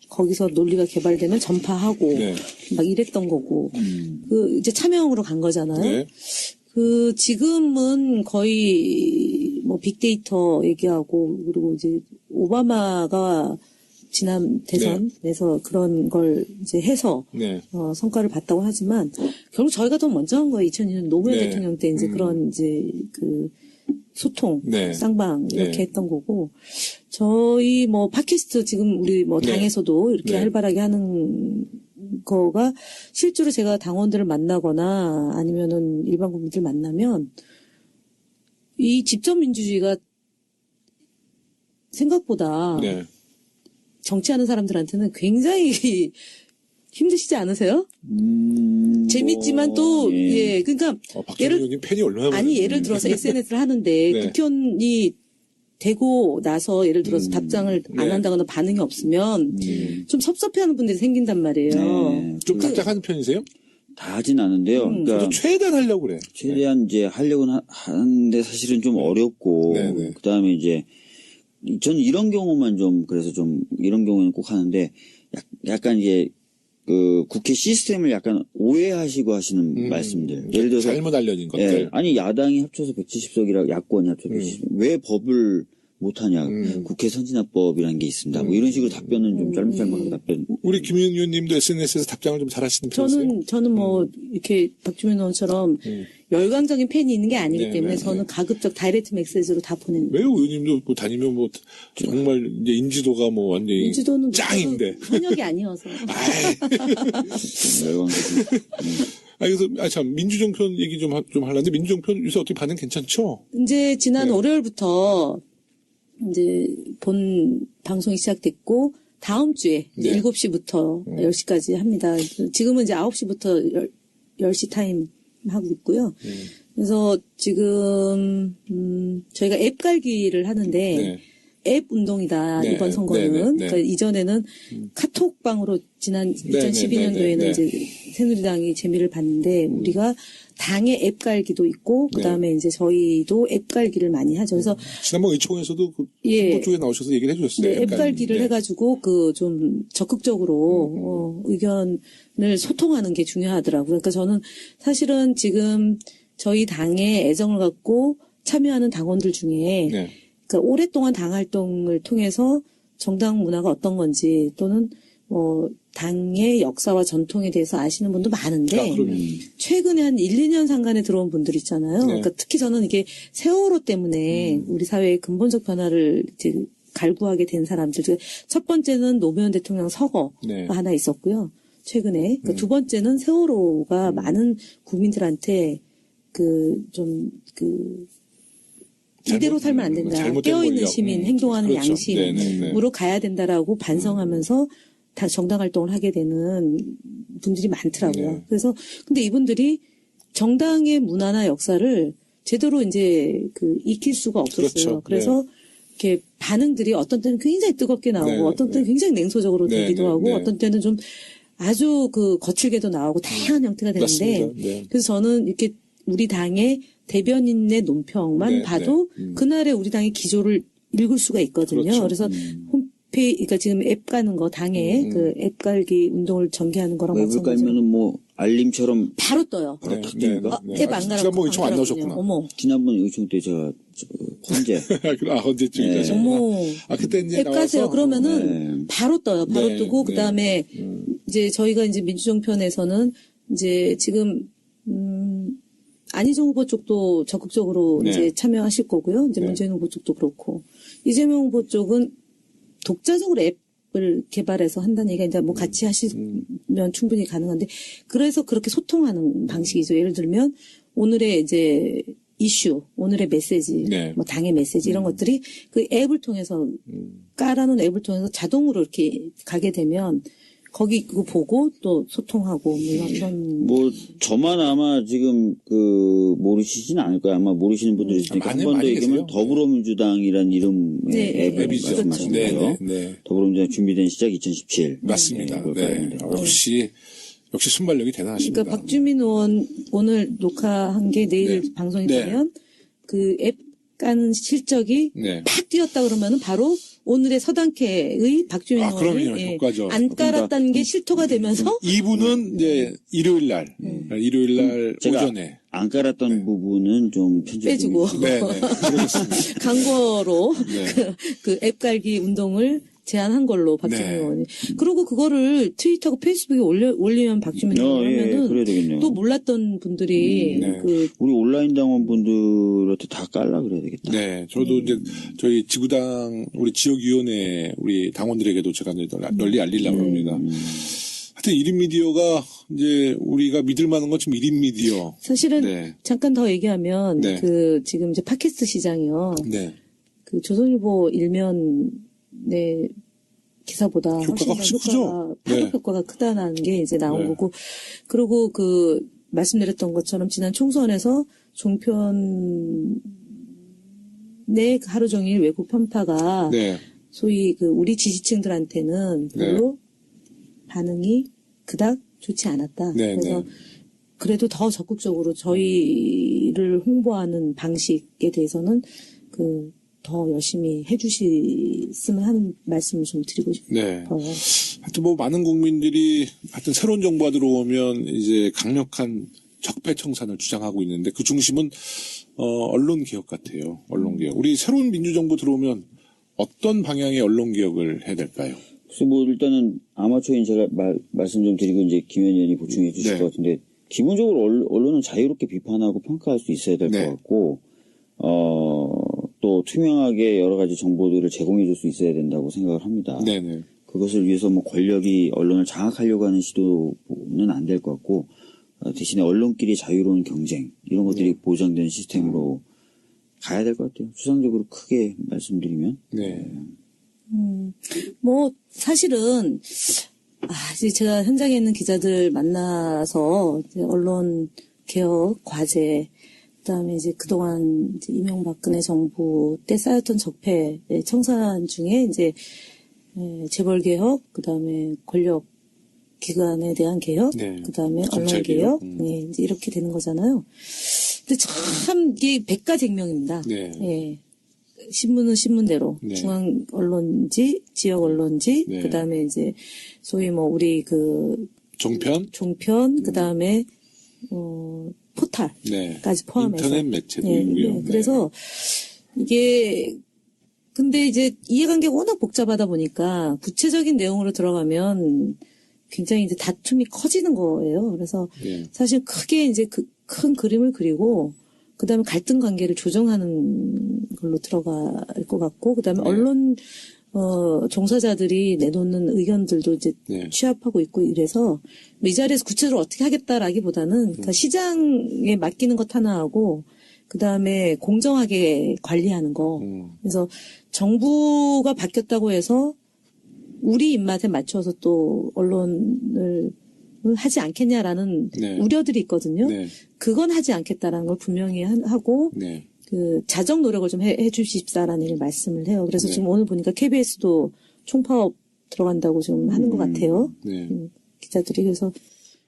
거기서 논리가 개발되면 전파하고 네. 막 이랬던 거고 그 이제 참여형으로 간 거잖아요. 네. 그 지금은 거의 뭐 빅데이터 얘기하고 그리고 이제 오바마가 지난 대선에서 그런 걸 이제 해서 네. 성과를 봤다고 하지만 결국 저희가 더 먼저 한 거예요. 2002년 노무현 네. 대통령 때 이제 그런 이제 그 소통, 네. 쌍방 이렇게 네. 했던 거고 저희 뭐 팟캐스트 지금 우리 뭐 네. 당에서도 이렇게 네. 활발하게 하는 거가 실제로 제가 당원들을 만나거나 아니면은 일반 국민들 만나면 이 직접 민주주의가 생각보다 네. 정치하는 사람들한테는 굉장히 힘드시지 않으세요? 재밌지만 또, 예, 그러니까, 박정희님 팬이 얼마나 많아요. 아니, 예를 들어서 SNS를 하는데, 네. 국회의원이 되고 나서 예를 들어서 답장을 안 네. 한다거나 반응이 없으면 좀 섭섭해하는 분들이 생긴단 말이에요. 네. 좀 답답한 편이세요? 다 하진 않은데요. 그러니까 저도 최대한 하려고 그래. 최대한 이제 하려고는 하는데 사실은 좀 어렵고 네네. 그다음에 이제 저는 이런 경우만 좀 그래서 좀 이런 경우는 꼭 하는데 약간 이제 그 국회 시스템을 약간 오해하시고 하시는 말씀들. 예를 들어서 잘못 알려진 것들. 예, 아니 야당이 합쳐서 170석이라 야권이 합쳐서 170석. 왜 법을 못하냐. 국회 선진화법이라는 게 있습니다. 뭐 이런 식으로 답변은 좀 짤막짤막하게 답변. 우리 김윤 의원님도 SNS에서 답장을 좀 잘하시는 편이세요? 저는 뭐, 이렇게 박주민 의원처럼 열광적인 팬이 있는 게 아니기 네, 때문에 네, 저는 가급적 다이렉트 메시지로 다 보내는 왜요? 의원님도 뭐 다니면 뭐 정말 이제 인지도가 뭐 완전히 인지도는 짱인데. 현역이 아니어서. 그래서 참 민주정편 얘기 좀 하려는데 민주정편 요새 어떻게 반응 괜찮죠? 이제 지난 네. 월요일부터 이제 본 방송이 시작됐고 다음 주에 이제 네. 7시부터 10시까지 합니다. 지금은 이제 9시부터 10시 타임 하고 있고요. 그래서 지금 저희가 앱 깔기를 하는데 네. 앱 운동이다. 네, 이번 선거는. 네, 네, 네. 그러니까 이전에는 카톡방으로 지난 네, 2012년도에는 네, 네, 네. 이제 새누리당이 재미를 봤는데 우리가 당의 앱 갈기도 있고 그다음에 이제 저희도 앱 갈기를 많이 하죠. 그래서 지난번 의총에서도 그 예. 후보 쪽에 나오셔서 얘기를 해주셨어요. 네, 앱 약간, 갈기를 네. 해가지고 그 좀 적극적으로 의견을 소통하는 게 중요하더라고요. 그러니까 저는 사실은 지금 저희 당에 애정을 갖고 참여하는 당원들 중에 네. 그러니까 오랫동안 당 활동을 통해서 정당 문화가 어떤 건지 또는 당의 역사와 전통에 대해서 아시는 분도 많은데 아, 그럼요. 최근에 한 1, 2년 상간에 들어온 분들 있잖아요. 네. 그러니까 특히 저는 이게 세월호 때문에 우리 사회의 근본적 변화를 이제 갈구하게 된 사람들. 첫 번째는 노무현 대통령 서거가 네. 하나 있었고요. 최근에. 두 번째는 세월호가 많은 국민들한테 이대로 살면 안 된다. 잘못된 깨어있는 권력. 시민, 행동하는 그렇죠. 양심으로 네네네. 가야 된다라고 반성하면서 다 정당 활동을 하게 되는 분들이 많더라고요. 네. 그래서 근데 이분들이 정당의 문화나 역사를 제대로 이제 익힐 수가 없었어요. 그렇죠. 그래서 이렇게 반응들이 어떤 때는 굉장히 뜨겁게 나오고 네, 어떤 때는 굉장히 냉소적으로 네, 되기도 네, 하고 네. 어떤 때는 좀 아주 거칠게도 나오고 다양한 형태가 되는데 맞습니다. 네. 그래서 저는 이렇게 우리 당의 대변인의 논평만 네, 봐도 네. 그날의 우리 당의 기조를 읽을 수가 있거든요. 그렇죠. 그래서 그러니까 지금 앱 가는 거 당에 앱 갈기 운동을 전개하는 거랑 웹을 마찬가지로 깔면은 뭐 알림처럼 바로 떠요. 네, 탁 네, 뜹니까? 네. 앱 안 가라고 지난번 의총 안 나오셨구나. 어머, 지난번 의총 때 제가 헌재 언제쯤이죠? 어머. 그때 이제 앱 나와서 가세요. 그러면은 바로 떠요. 바로 네, 뜨고 네. 그다음에 이제 저희가 이제 민주정 편에서는 이제 지금 안희정 후보 쪽도 적극적으로 네. 이제 참여하실 거고요. 이제 네. 문재인 후보 쪽도 그렇고 이재명 후보 쪽은 독자적으로 앱을 개발해서 한다는 얘기가 이제 뭐 같이 하시면 충분히 가능한데 그래서 그렇게 소통하는 방식이죠. 예를 들면 오늘의 이제 이슈, 오늘의 메시지, 네. 뭐 당의 메시지 이런 것들이 그 앱을 통해서 깔아놓은 앱을 통해서 자동으로 이렇게 가게 되면 거기 그거 보고 또 소통하고 뭐 이런 뭐 저만 아마 지금 모르시진 않을 거예요. 아마 모르시는 분들이 있으니까 많이, 한 번 더 많이 얘기하면 계세요. 더불어민주당이라는 이름의 네, 앱을 앱이죠. 말씀하시는 네, 거죠. 네, 네. 더불어민주당 준비된 시작 2017. 맞습니다. 그걸 네. 깔면 돼요. 역시 순발력이 대단하십니다. 그러니까 박주민 의원 오늘 녹화한 게 내일 네. 방송이 네. 되면 그 앱 까는 실적이 네. 팍 뛰었다 그러면은 바로 오늘의 서당캐의 박주민 의원이 그럼요. 효과죠. 안 깔았다는 게 실토가 되면서 이분은 이제 일요일 날 제가 오전에 안 깔았던 부분은 좀 편집 빼주고 네, 네. 그렇습니다. 강거로 네. 그 앱 깔기 운동을 제안한 걸로 박주민 네. 의원이. 그리고 그거를 트위터하고 페이스북에 올리면 박주민 의원이 하면은 그래야 되겠네요. 또 몰랐던 분들이 네. 우리 온라인 당원분들한테 다 깔라 그래야 되겠다. 네, 저도 이제 저희 지구당 우리 지역위원회 우리 당원들에게도 제가 이제 널리 알리려고 합니다. 하여튼 1인 미디어가 이제 우리가 믿을 만한 건 지금 1인 미디어. 사실은 네. 잠깐 더 얘기하면 네. 지금 이제 팟캐스트 시장이요. 네. 그 조선일보 일면의 기사보다 효과가 훨씬 크죠? 파급 네. 효과가 크다는 게 이제 나온 네. 거고 그리고 말씀드렸던 것처럼 지난 총선에서 종편의 하루 종일 외국 편파가 네. 소위 우리 지지층들한테는 별로 반응이 그닥 좋지 않았다. 네, 그래서 네. 그래도 더 적극적으로 저희를 홍보하는 방식에 대해서는 더 열심히 해주셨으면 하는 말씀을 좀 드리고 싶어요. 네. 하여튼 많은 국민들이 하여튼 새로운 정부가 들어오면 이제 강력한 적폐청산을 주장하고 있는데 그 중심은 언론 개혁 같아요. 언론 개혁. 우리 새로운 민주정부 들어오면 어떤 방향의 언론 개혁을 해야 될까요? 그래서 일단은 아마추어인 제가 말씀 좀 드리고 이제 김 의원이 보충해 주실 네. 것 같은데 기본적으로 언론은 자유롭게 비판하고 평가할 수 있어야 될 것 네. 같고 또 투명하게 여러 가지 정보들을 제공해 줄 수 있어야 된다고 생각을 합니다. 네네. 그것을 위해서 권력이 언론을 장악하려고 하는 시도는 안 될 것 같고 대신에 언론끼리 자유로운 경쟁 이런 것들이 보장된 시스템으로 가야 될 것 같아요. 추상적으로 크게 말씀드리면. 네. 사실은 이제 제가 현장에 있는 기자들 만나서 이제 언론 개혁 과제 그다음에 이제 그동안 이제 이명박근혜 정부 때 쌓였던 적폐 청산 중에 이제 재벌 개혁, 그다음에 권력 기관에 대한 개혁, 네. 그다음에 언론 검찰 개혁, 개혁. 네, 이제 이렇게 되는 거잖아요. 근데 참 이게 백가쟁명입니다. 네. 예. 신문은 신문대로 네. 중앙 언론지, 지역 언론지, 네. 그다음에 이제 소위 뭐 우리 그 종편, 그다음에 포탈까지 네. 포함해서 인터넷 매체도 예, 있고요. 예. 그래서 이게 근데 이제 이해관계가 워낙 복잡하다 보니까 구체적인 내용으로 들어가면 굉장히 이제 다툼이 커지는 거예요. 그래서 네. 사실 크게 이제 그 큰 그림을 그리고 그다음에 갈등 관계를 조정하는 걸로 들어갈 것 같고 그다음에 네. 언론 종사자들이 내놓는 의견들도 이제 네. 취합하고 있고 이래서 이 자리에서 구체적으로 어떻게 하겠다라기보다는 그러니까 시장에 맡기는 것 하나 하고 그다음에 공정하게 관리하는 거. 그래서 정부가 바뀌었다고 해서 우리 입맛에 맞춰서 또 언론을 하지 않겠냐라는 네. 우려들이 있거든요. 네. 그건 하지 않겠다라는 걸 분명히 하고 네. 그 자정 노력을 좀 해주십사라는 얘기를 말씀을 해요. 그래서 네. 지금 오늘 보니까 KBS도 총파업 들어간다고 좀 하는 것 같아요. 네. 기자들이. 그래서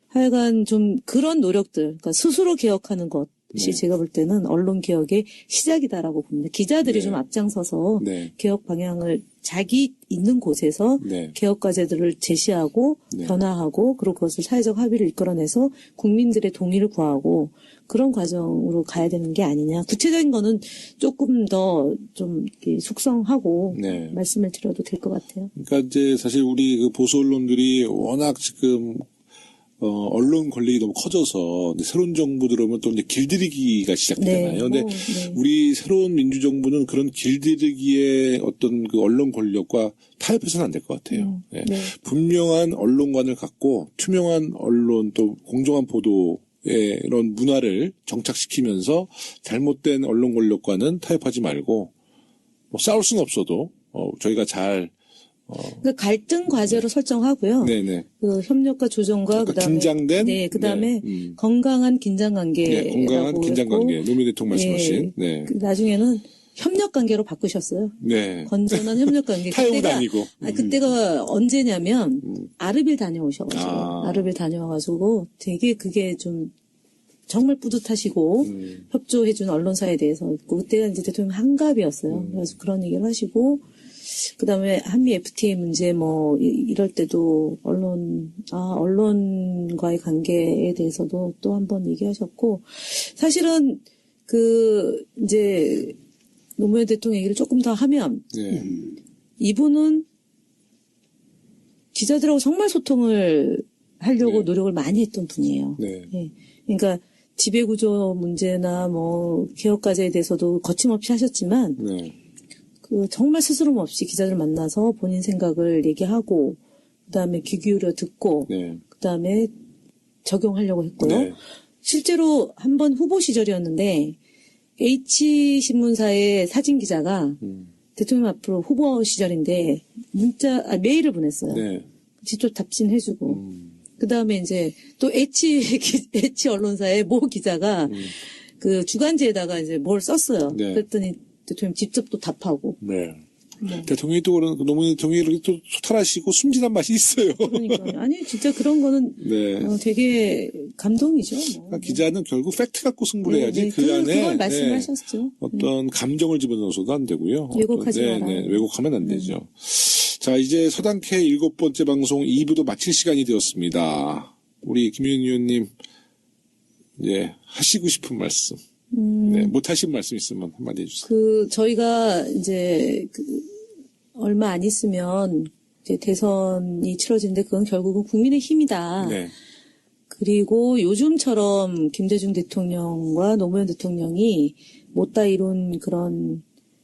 하여간 좀 그런 노력들, 그러니까 스스로 개혁하는 것이 네. 제가 볼 때는 언론 개혁의 시작이다라고 봅니다. 기자들이 네. 좀 앞장서서 네. 개혁 방향을 자기 있는 곳에서 네. 개혁 과제들을 제시하고 네. 변화하고 그리고 그것을 사회적 합의를 이끌어내서 국민들의 동의를 구하고 그런 과정으로 가야 되는 게 아니냐. 구체적인 거는 조금 더 좀 숙성하고 네. 말씀을 드려도 될 것 같아요. 그러니까 이제 사실 우리 그 보수 언론들이 워낙 지금 언론 권력이 너무 커져서 이제 새로운 정부 들어오면 또 이제 길들이기가 시작되잖아요. 근데 네. 우리 새로운 민주정부는 그런 길들이기의 어떤 그 언론 권력과 타협해서는 안 될 것 같아요. 네. 네. 분명한 언론관을 갖고 투명한 언론 또 공정한 보도의 이런 문화를 정착시키면서 잘못된 언론 권력과는 타협하지 말고 뭐 싸울 수는 없어도 저희가 잘 그 갈등 과제로 설정하고요. 네네. 그 협력과 조정과 그러니까 그다음에 긴장된 네, 그다음에 네, 건강한 긴장 관계라고 네, 건강한 긴장 관계. 했고, 노무현 대통령 말씀하신. 네. 그 나중에는 협력 관계로 바꾸셨어요. 네. 건전한 협력 관계. 타협은 아니고. 그때가 언제냐면 아르빌 다녀오셔가지고 아르빌 다녀와가지고 되게 그게 좀 정말 뿌듯하시고 협조해준 언론사에 대해서 있고 그때가 이제 대통령 한갑이었어요. 그래서 그런 얘기를 하시고 그다음에 한미 FTA 문제 뭐 이럴 때도 언론과의 관계에 대해서도 또 한 번 얘기하셨고 사실은 그 이제 노무현 대통령 얘기를 조금 더 하면 네. 이분은 기자들하고 정말 소통을 하려고 네. 노력을 많이 했던 분이에요. 네. 예. 그러니까 지배구조 문제나 뭐 개혁과제에 대해서도 거침없이 하셨지만 네. 그 정말 스스럼 없이 기자들 만나서 본인 생각을 얘기하고 그다음에 귀 기울여 듣고 네. 그다음에 적용하려고 했고요. 네. 실제로 한 번 후보 시절이었는데 H신문사의 사진 기자가 대통령 앞으로 후보 시절인데 메일을 보냈어요. 네. 직접 답신해주고 그다음에 이제 또 H 언론사의 모 기자가 그 주간지에다가 이제 뭘 썼어요. 네. 그랬더니 대통령 직접 또 답하고. 네. 대통령이 또 그런 노무현 대통령이 이렇게 또 소탈하시고 순진한 맛이 있어요. 그러니까 아니 진짜 그런 거는 네. 되게 감동이죠. 뭐. 그러니까 기자는 결국 팩트 갖고 승부를 해야지 그 안에 그걸 말씀하셨죠. 어떤 감정을 집어넣어서도 안 되고요. 왜곡하지 마라. 왜곡하면 안 되죠. 자, 이제 서당캐 7번째 방송 2부도 마칠 시간이 되었습니다. 우리 김윤희 의원님, 이제 하시고 싶은 말씀. 네, 못 하신 말씀 있으면 한마디 해주세요. 저희가 이제 얼마 안 있으면 이제 대선이 치러지는데 그건 결국은 국민의 힘이다. 네. 그리고 요즘처럼 김대중 대통령과 노무현 대통령이 못다 이룬 그런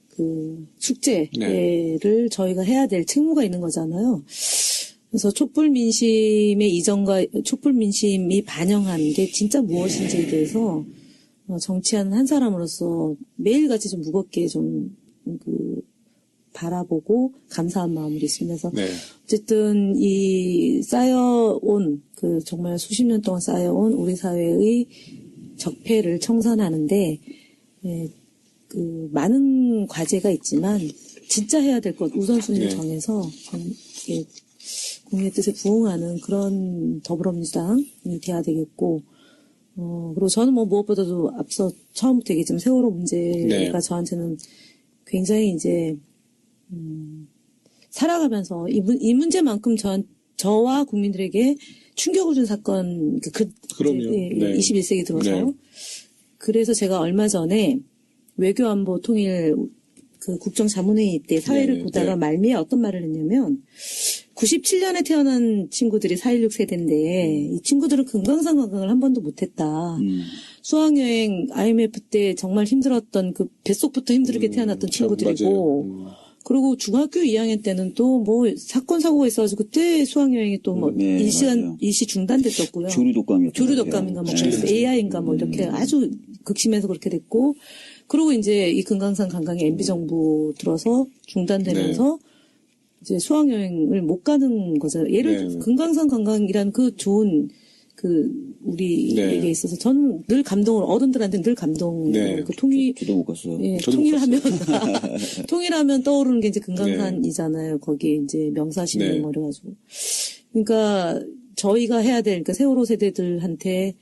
그 숙제를 저희가 해야 될 책무가 있는 거잖아요. 그래서 촛불 민심의 이전과 촛불 민심이 반영한 게 진짜 무엇인지에 대해서 정치하는 한 사람으로서 매일같이 좀 무겁게 좀 바라보고 감사한 마음으로 있습니다. 그래서 네. 어쨌든 이 쌓여온 정말 수십 년 동안 쌓여온 우리 사회의 적폐를 청산하는데 그 많은 과제가 있지만 진짜 해야 될 것 우선순위를 네. 정해서 이렇게 국민의 뜻에 부응하는 그런 더불어민주당이 돼야 되겠고 그리고 저는 뭐 무엇보다도 앞서 처음부터 얘기했지만 세월호 문제가 네. 저한테는 굉장히 이제 살아가면서 이 문제만큼 저와 국민들에게 충격을 준 사건 그럼요. 네. 21세기 들어서 네. 그래서 제가 얼마 전에 외교안보 통일 그 국정자문회의 때 사회를 네, 보다가 네. 말미에 어떤 말을 했냐면 97년에 태어난 친구들이 4.16 세대인데 이 친구들은 금강산 관광을 한 번도 못했다. 수학여행 IMF 때 정말 힘들었던 그 뱃속부터 힘들게 태어났던 친구들이고 그리고 중학교 2학년 때는 또 뭐 사건 사고가 있어가지고 그때 수학여행이 또 뭐 네, 맞아요. 일시 중단됐었고요. 조류독감인가 뭐 그래서 AI인가 뭐 이렇게 아주 극심해서 그렇게 됐고 그리고 이제 이 금강산 관광이 MB 정부 들어서 중단되면서 이제 수학여행을 못 가는 거죠. 예를 들어 금강산 관광이라는 그 좋은 우리에게 있어서 저는 늘 어른들한테 늘 감동, 그 저도 못 갔어요. 예, 저도 통일하면 떠오르는 게 이제 금강산이잖아요. 거기 이제 명사시내 뭐 이래가지고. 그러니까 저희가 해야 될, 그러니까 세월호 세대들한테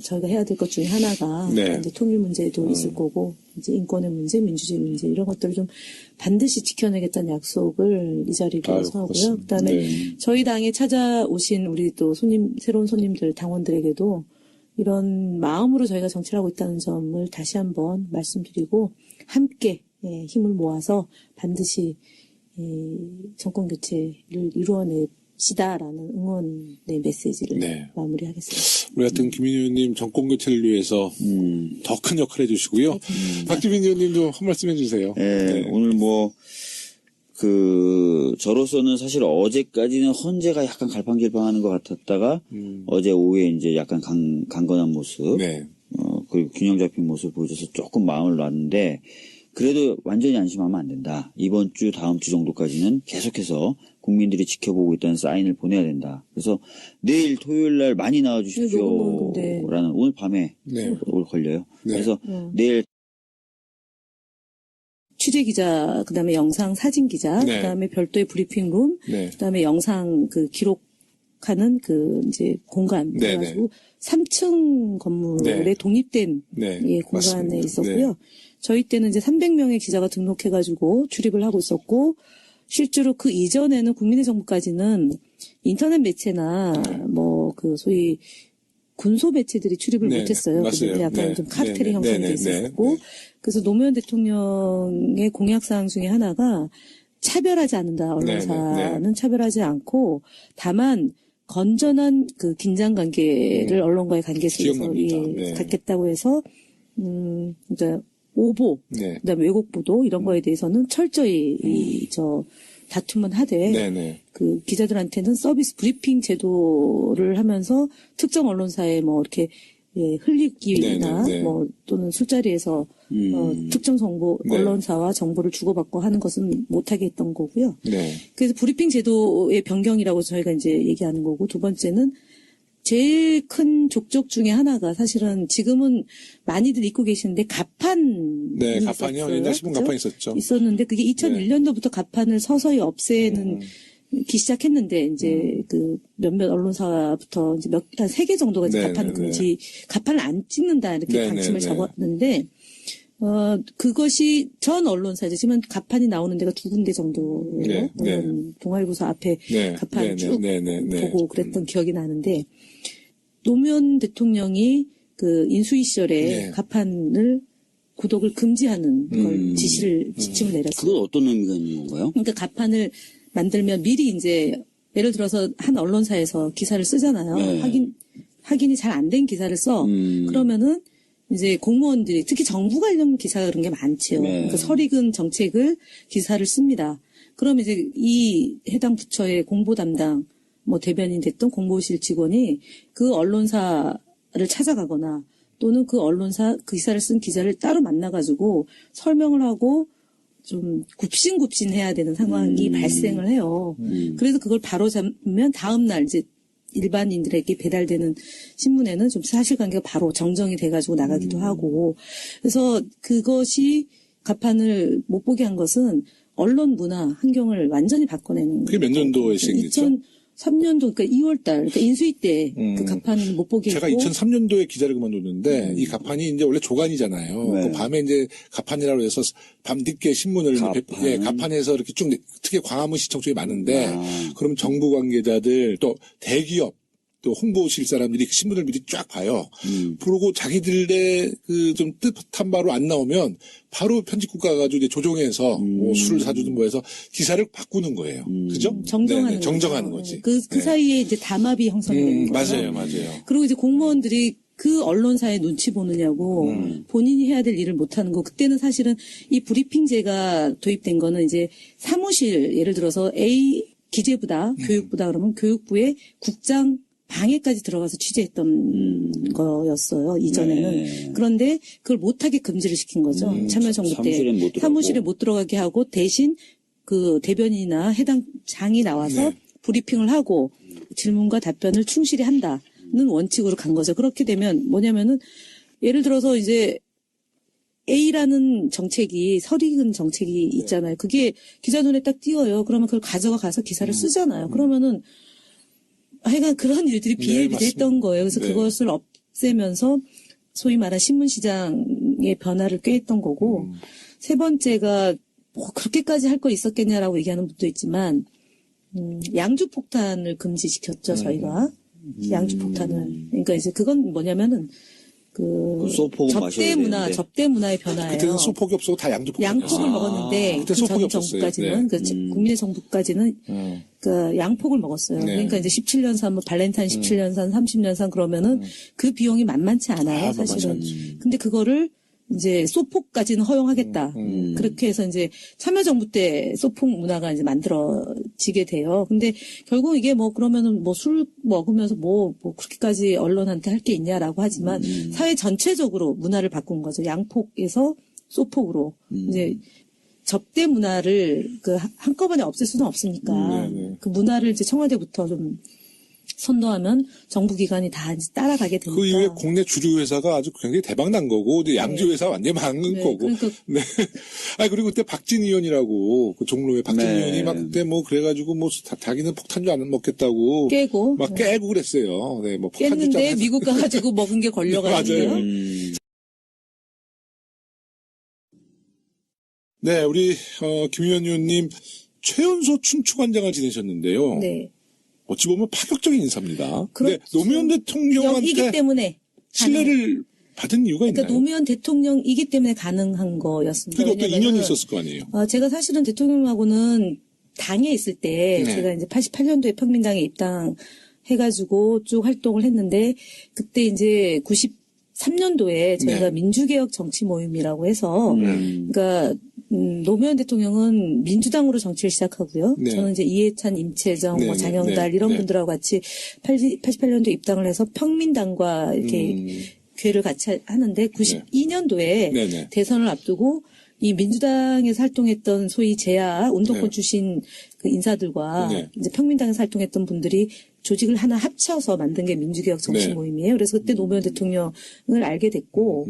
저희가 해야 될 것 중에 하나가 이제 통일 문제도 있을 거고, 이제 인권의 문제, 민주주의 문제 이런 것들을 좀 반드시 지켜내겠다는 약속을 이 자리로 해서 하고요. 그다음에 저희 당에 찾아오신 우리 또 새로운 손님들, 당원들에게도 이런 마음으로 저희가 정치를 하고 있다는 점을 다시 한번 말씀드리고 함께 힘을 모아서 반드시 정권 교체를 이루어내시다라는 응원의 메시지를 마무리하겠습니다. 우리 같은 김인희 의원님 정권 교체를 위해서 더 큰 역할을 해주시고요. 박주민 의원님도 한 말씀 해주세요. 오늘 저로서는 사실 어제까지는 헌재가 약간 갈팡질팡하는 것 같았다가 어제 오후에 이제 약간 강건한 모습, 그리고 균형 잡힌 모습을 보여줘서 조금 마음을 놨는데 그래도 완전히 안심하면 안 된다. 이번 주, 다음 주 정도까지는 계속해서 국민들이 지켜보고 있다는 사인을 보내야 된다. 그래서 내일 토요일 날 많이 나와주십시오라는 오늘 밤에 오늘 걸려요. 그래서 내일 취재 기자, 그다음에 영상 사진 기자, 그다음에 별도의 브리핑룸, 그다음에 영상 기록하는 이제 공간 그래가지고 3층 건물에 독립된 공간에 있었고요. 저희 때는 이제 300명의 기자가 등록해가지고 출입을 하고 있었고 실제로 그 이전에는 국민의 정부까지는 인터넷 매체나 소위 군소 매체들이 출입을 못했어요. 맞아요. 약간 좀 카르텔이 형성돼 있었고 그래서 노무현 대통령의 공약사항 중에 하나가 차별하지 않는다. 언론사는 차별하지 않고 다만 건전한 긴장 관계를 언론과의 관계 속에서 갖겠다고 해서 그러니까 오보, 그다음에 왜곡 보도 이런 거에 대해서는 철저히 다툼은 하되 기자들한테는 서비스 브리핑 제도를 하면서 특정 언론사에 이렇게 흘리기나 또는 술자리에서 특정 정보 언론사와 정보를 주고받고 하는 것은 못하게 했던 거고요. 그래서 브리핑 제도의 변경이라고 저희가 이제 얘기하는 거고 두 번째는 제일 큰 족적 중에 하나가 사실은 지금은 많이들 잊고 계시는데 가판이 가판이요. 옛날 신문 가판 있었죠. 있었는데 그게 2001년도부터 가판을 서서히 없애는 기 시작했는데 이제 몇몇 언론사부터 이제 한 3개 정도가 이제 가판 금지, 가판을 안 찍는다 이렇게 방침을 잡았는데 그것이 전 언론사지만 가판이 나오는 데가 2군데 정도예요. 동아일보사 앞에 가판 쭉 보고 그랬던 기억이 나는데 노무현 대통령이 인수위 시절에 가판을 구독을 금지하는 걸 지침을 내렸어요. 그건 어떤 의미가 있는 건가요? 그러니까 가판을 만들면 미리 이제 예를 들어서 한 언론사에서 기사를 쓰잖아요. 확인이 잘 안 된 기사를 써. 그러면은 이제 공무원들이 특히 정부 관련 기사가 그런 게 많죠. 그러니까 설익은 정책을 기사를 씁니다. 그럼 이제 이 해당 부처의 공보 담당 대변인 됐던 공보실 직원이 그 언론사를 찾아가거나 또는 그 언론사 그 기사를 쓴 기자를 따로 만나가지고 설명을 하고 좀 굽신굽신해야 되는 상황이 발생을 해요. 그래서 그걸 바로 잡으면 다음 날 이제 일반인들에게 배달되는 신문에는 좀 사실관계가 바로 정정이 돼가지고 나가기도 하고 그래서 그것이 가판을 못 보게 한 것은 언론 문화 환경을 완전히 바꿔내는 그게 몇 년도에 시행됐죠? 2003년도 그러니까 2월달 그러니까 인수위 때 그 가판을 못 보게 제가 했고 2003년도에 기자를 그만뒀는데 이 가판이 이제 원래 조간이잖아요. 네. 그 밤에 이제 가판이라고 해서 밤 늦게 신문을 가판. 가판에서 이렇게 쭉 특히 광화문 시청 쪽에 많은데 아. 그럼 정부 관계자들 또 대기업 또 홍보실 사람들이 그 신문을 미리 쫙 봐요. 그러고 자기들의 그 좀 뜻한 바로 안 나오면 바로 편집국 가가지고 이제 조정해서 뭐 술을 사주든 뭐 해서 기사를 바꾸는 거예요. 그죠? 정정하는 네네, 정정하는 거죠. 거지. 그 네. 사이에 이제 담합이 형성이 되는 거예요. 맞아요. 그리고 이제 공무원들이 그 언론사에 눈치 보느냐고 본인이 해야 될 일을 못하는 거. 그때는 사실은 이 브리핑제가 도입된 거는 이제 사무실 예를 들어서 A 기재부다 교육부다 그러면 교육부의 국장 방해까지 들어가서 취재했던 거였어요. 이전에는. 네. 그런데 그걸 못하게 금지를 시킨 거죠. 참여정부 때. 사무실엔 못 들어가고. 사무실에 못 들어가게 하고 대신 그 대변인이나 해당 장이 나와서 네. 브리핑을 하고 질문과 답변을 충실히 한다는 원칙으로 간 거죠. 그렇게 되면 뭐냐면은 예를 들어서 이제 A라는 정책이 설익은 정책이 있잖아요. 그게 기자 눈에 딱 띄어요. 그러면 그걸 가져가서 기사를 쓰잖아요. 그러면은 하여간 그런 일들이 비일비재했던 거예요. 그래서 네. 그것을 없애면서 소위 말한 신문시장의 변화를 꾀했던 거고 세 번째가 뭐 그렇게까지 할 거 있었겠냐라고 얘기하는 분도 있지만 양주폭탄을 금지시켰죠. 저희가 양주폭탄을. 그러니까 이제 그건 뭐냐면은 그 소폭은 마셔야 되는데. 접대 문화의 변화예요. 그때는 소폭이 없어도 다 양주폭. 양폭을 먹었는데 그때 그 소폭이 전 없었어요. 정부까지는 네. 그 국민의 정부까지는 그 양폭을 먹었어요. 네. 그러니까 이제 17년산 뭐 발렌타인 17년산 30년산 그러면은 그 비용이 만만치 않아요. 사실은. 근데 그거를 이제 소폭까지는 허용하겠다. 그렇게 해서 이제 참여정부 때 소폭 문화가 이제 만들어지게 돼요. 근데 결국 이게 뭐 그러면은 뭐 술 먹으면서 뭐 그렇게까지 언론한테 할 게 있냐라고 하지만 사회 전체적으로 문화를 바꾼 거죠. 양폭에서 소폭으로 이제 접대 문화를 그 한꺼번에 없앨 수는 없으니까 그 문화를 이제 청와대부터 좀 선도하면 정부기관이 다 이제 따라가게 되니까. 그 이후에 국내 주류 회사가 아주 굉장히 대박 난 거고, 이제 양주 회사 완전히 망한 거고. 그러니까 네. 아 그리고 그때 박진 의원이라고 그 종로에 박진 네. 의원이 막 그때 뭐 그래가지고 뭐 자기는 폭탄주 안 먹겠다고 깨고 막 깨고 그랬어요. 네, 뭐 폭탄주 깼는데 미국 가가지고 먹은 게 걸려가지고요. 맞아요. 네, 우리 김의원 의원님 최연소 춘추관장을 지내셨는데요. 네. 어찌 보면 파격적인 인사입니다. 근데 그렇죠. 노무현 영이기 대통령한테 때문에 신뢰를 받은 이유가 그러니까 있나요? 노무현 대통령이기 때문에 가능한 거였습니다. 그래도 어떤 왜냐면은 인연이 있었을 거 아니에요? 제가 사실은 대통령하고는 당에 있을 때 네. 제가 이제 88년도에 평민당에 입당해가지고 쭉 활동을 했는데 그때 이제 93년도에 저희가 네. 민주개혁 정치 모임이라고 해서 그러니까 노무현 대통령은 민주당으로 정치를 시작하고요. 네. 저는 이제 이해찬, 임채정, 네, 뭐 네, 장영달 네, 이런 네. 분들하고 같이 88년도에 입당을 해서 평민당과 이렇게 괴를 같이 하는데 92년도에 네, 네. 대선을 앞두고 이 민주당에서 활동했던 소위 재야 운동권 네. 출신 그 인사들과 네. 이제 평민당에서 활동했던 분들이 조직을 하나 합쳐서 만든 게 민주개혁 정치 네. 모임이에요. 그래서 그때 노무현 대통령을 알게 됐고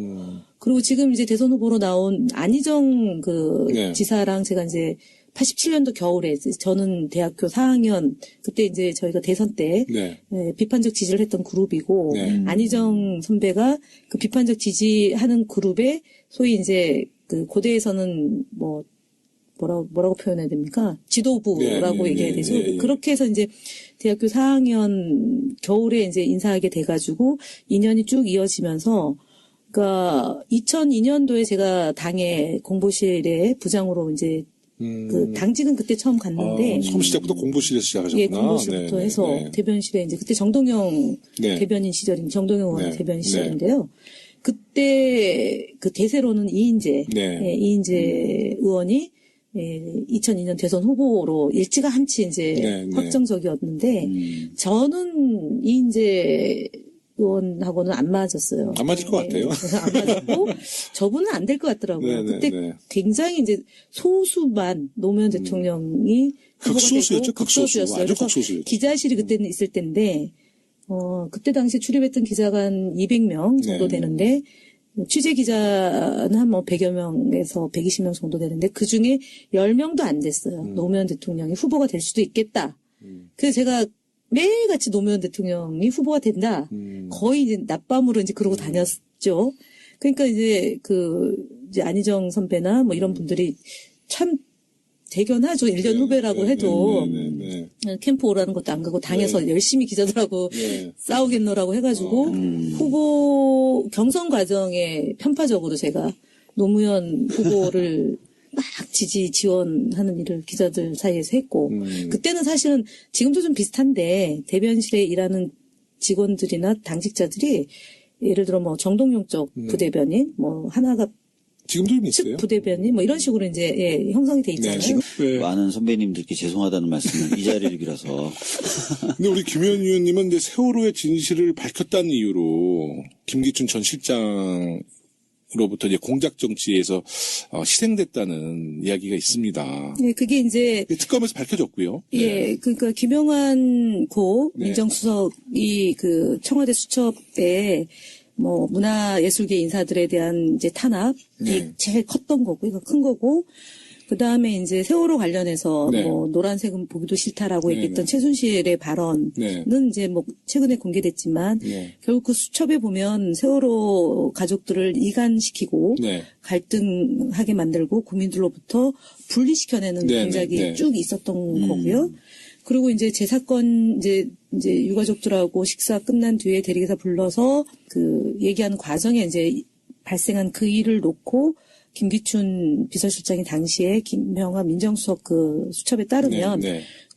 그리고 지금 이제 대선 후보로 나온 안희정 그 네. 지사랑 제가 이제 87년도 겨울에 저는 대학교 4학년 그때 이제 저희가 대선 때 네. 비판적 지지를 했던 그룹이고 네. 안희정 선배가 그 비판적 지지하는 그룹에 소위 이제 그 고대에서는 뭐라고 표현해야 됩니까? 지도부라고 네, 얘기해야 네, 되죠. 네, 네. 그렇게 해서 이제 대학교 4학년 겨울에 이제 인사하게 돼가지고 인연이 쭉 이어지면서 그러니까 2002년도에 제가 당의 공보실의 부장으로 이제 그 당직은 그때 처음 갔는데 처음 시작부터 공보실에서 시작하셨구나. 예, 공보실부터 네, 해서 네, 네. 대변실에 이제 그때 정동영 네. 대변인 시절인 정동영 의원 네. 대변인 네. 시절인데요. 그때 그 대세로는 이인재 네. 이인재 의원이 2002년 대선 후보로 일찌감치 이제 네, 네. 확정적이었는데 저는 이인재 의원하고는 안 맞았어요. 안 맞을 것 같아요. 안 맞았고 저분은 안 될 것 같더라고요. 네, 네, 그때 네. 굉장히 이제 소수만 노무현 대통령이 후보가 극소수였죠, 되고 극소수. 극소수였어요. 아주 그래서 극소수였죠. 기자실이 그때는 있을 때인데 그때 당시 출입했던 기자가 한 200명 정도 네. 되는데, 취재 기자는 한 뭐 100여 명에서 120명 정도 되는데, 그 중에 10명도 안 됐어요. 노무현 대통령이 후보가 될 수도 있겠다. 그래서 제가 매일같이 노무현 대통령이 후보가 된다. 거의 이제 낮밤으로 이제 그러고 다녔죠. 그러니까 이제 이제 안희정 선배나 뭐 이런 분들이 참 대견하죠. 1년 후배라고 해도. 캠프 오라는 것도 안 가고 당에서 열심히 기자들하고 싸우겠노라고 해가지고 후보 경선 과정에 편파적으로 제가 노무현 후보를 막 지원하는 일을 기자들 사이에서 했고 그때는 사실은 지금도 좀 비슷한데 대변실에 일하는 직원들이나 당직자들이 예를 들어 뭐 정동용 쪽 부대변인 뭐 하나가 지금도 좀 있어요. 측 부대변인 뭐 이런 식으로 이제 형성이 돼 있잖아요. 지금 많은 선배님들께 죄송하다는 말씀을 이 자리를 빌어서. 근데 우리 김현 의원님은 이제 세월호의 진실을 밝혔다는 이유로 김기춘 전 실장으로부터 이제 공작 정치에서 희생됐다는 이야기가 있습니다. 네, 그게 이제 특검에서 밝혀졌고요. 예, 그러니까 김영환 고 네. 민정수석이 그 청와대 수첩에 뭐 문화예술계 인사들에 대한 이제 탄압이 제일 컸던 거고, 큰 거고, 그 다음에 이제 세월호 관련해서 뭐 노란색은 보기도 싫다라고 얘기했던 최순실의 발언은 이제 뭐 최근에 공개됐지만 결국 그 수첩에 보면 세월호 가족들을 이간시키고 갈등하게 만들고 국민들로부터 분리시켜내는 공작이 쭉 있었던 거고요. 그리고 이제 제 사건 이제 유가족들하고 식사 끝난 뒤에 대리기사 불러서 그 얘기하는 과정에 이제 발생한 그 일을 놓고 김기춘 비서실장이 당시에 김명하 민정수석 그 수첩에 따르면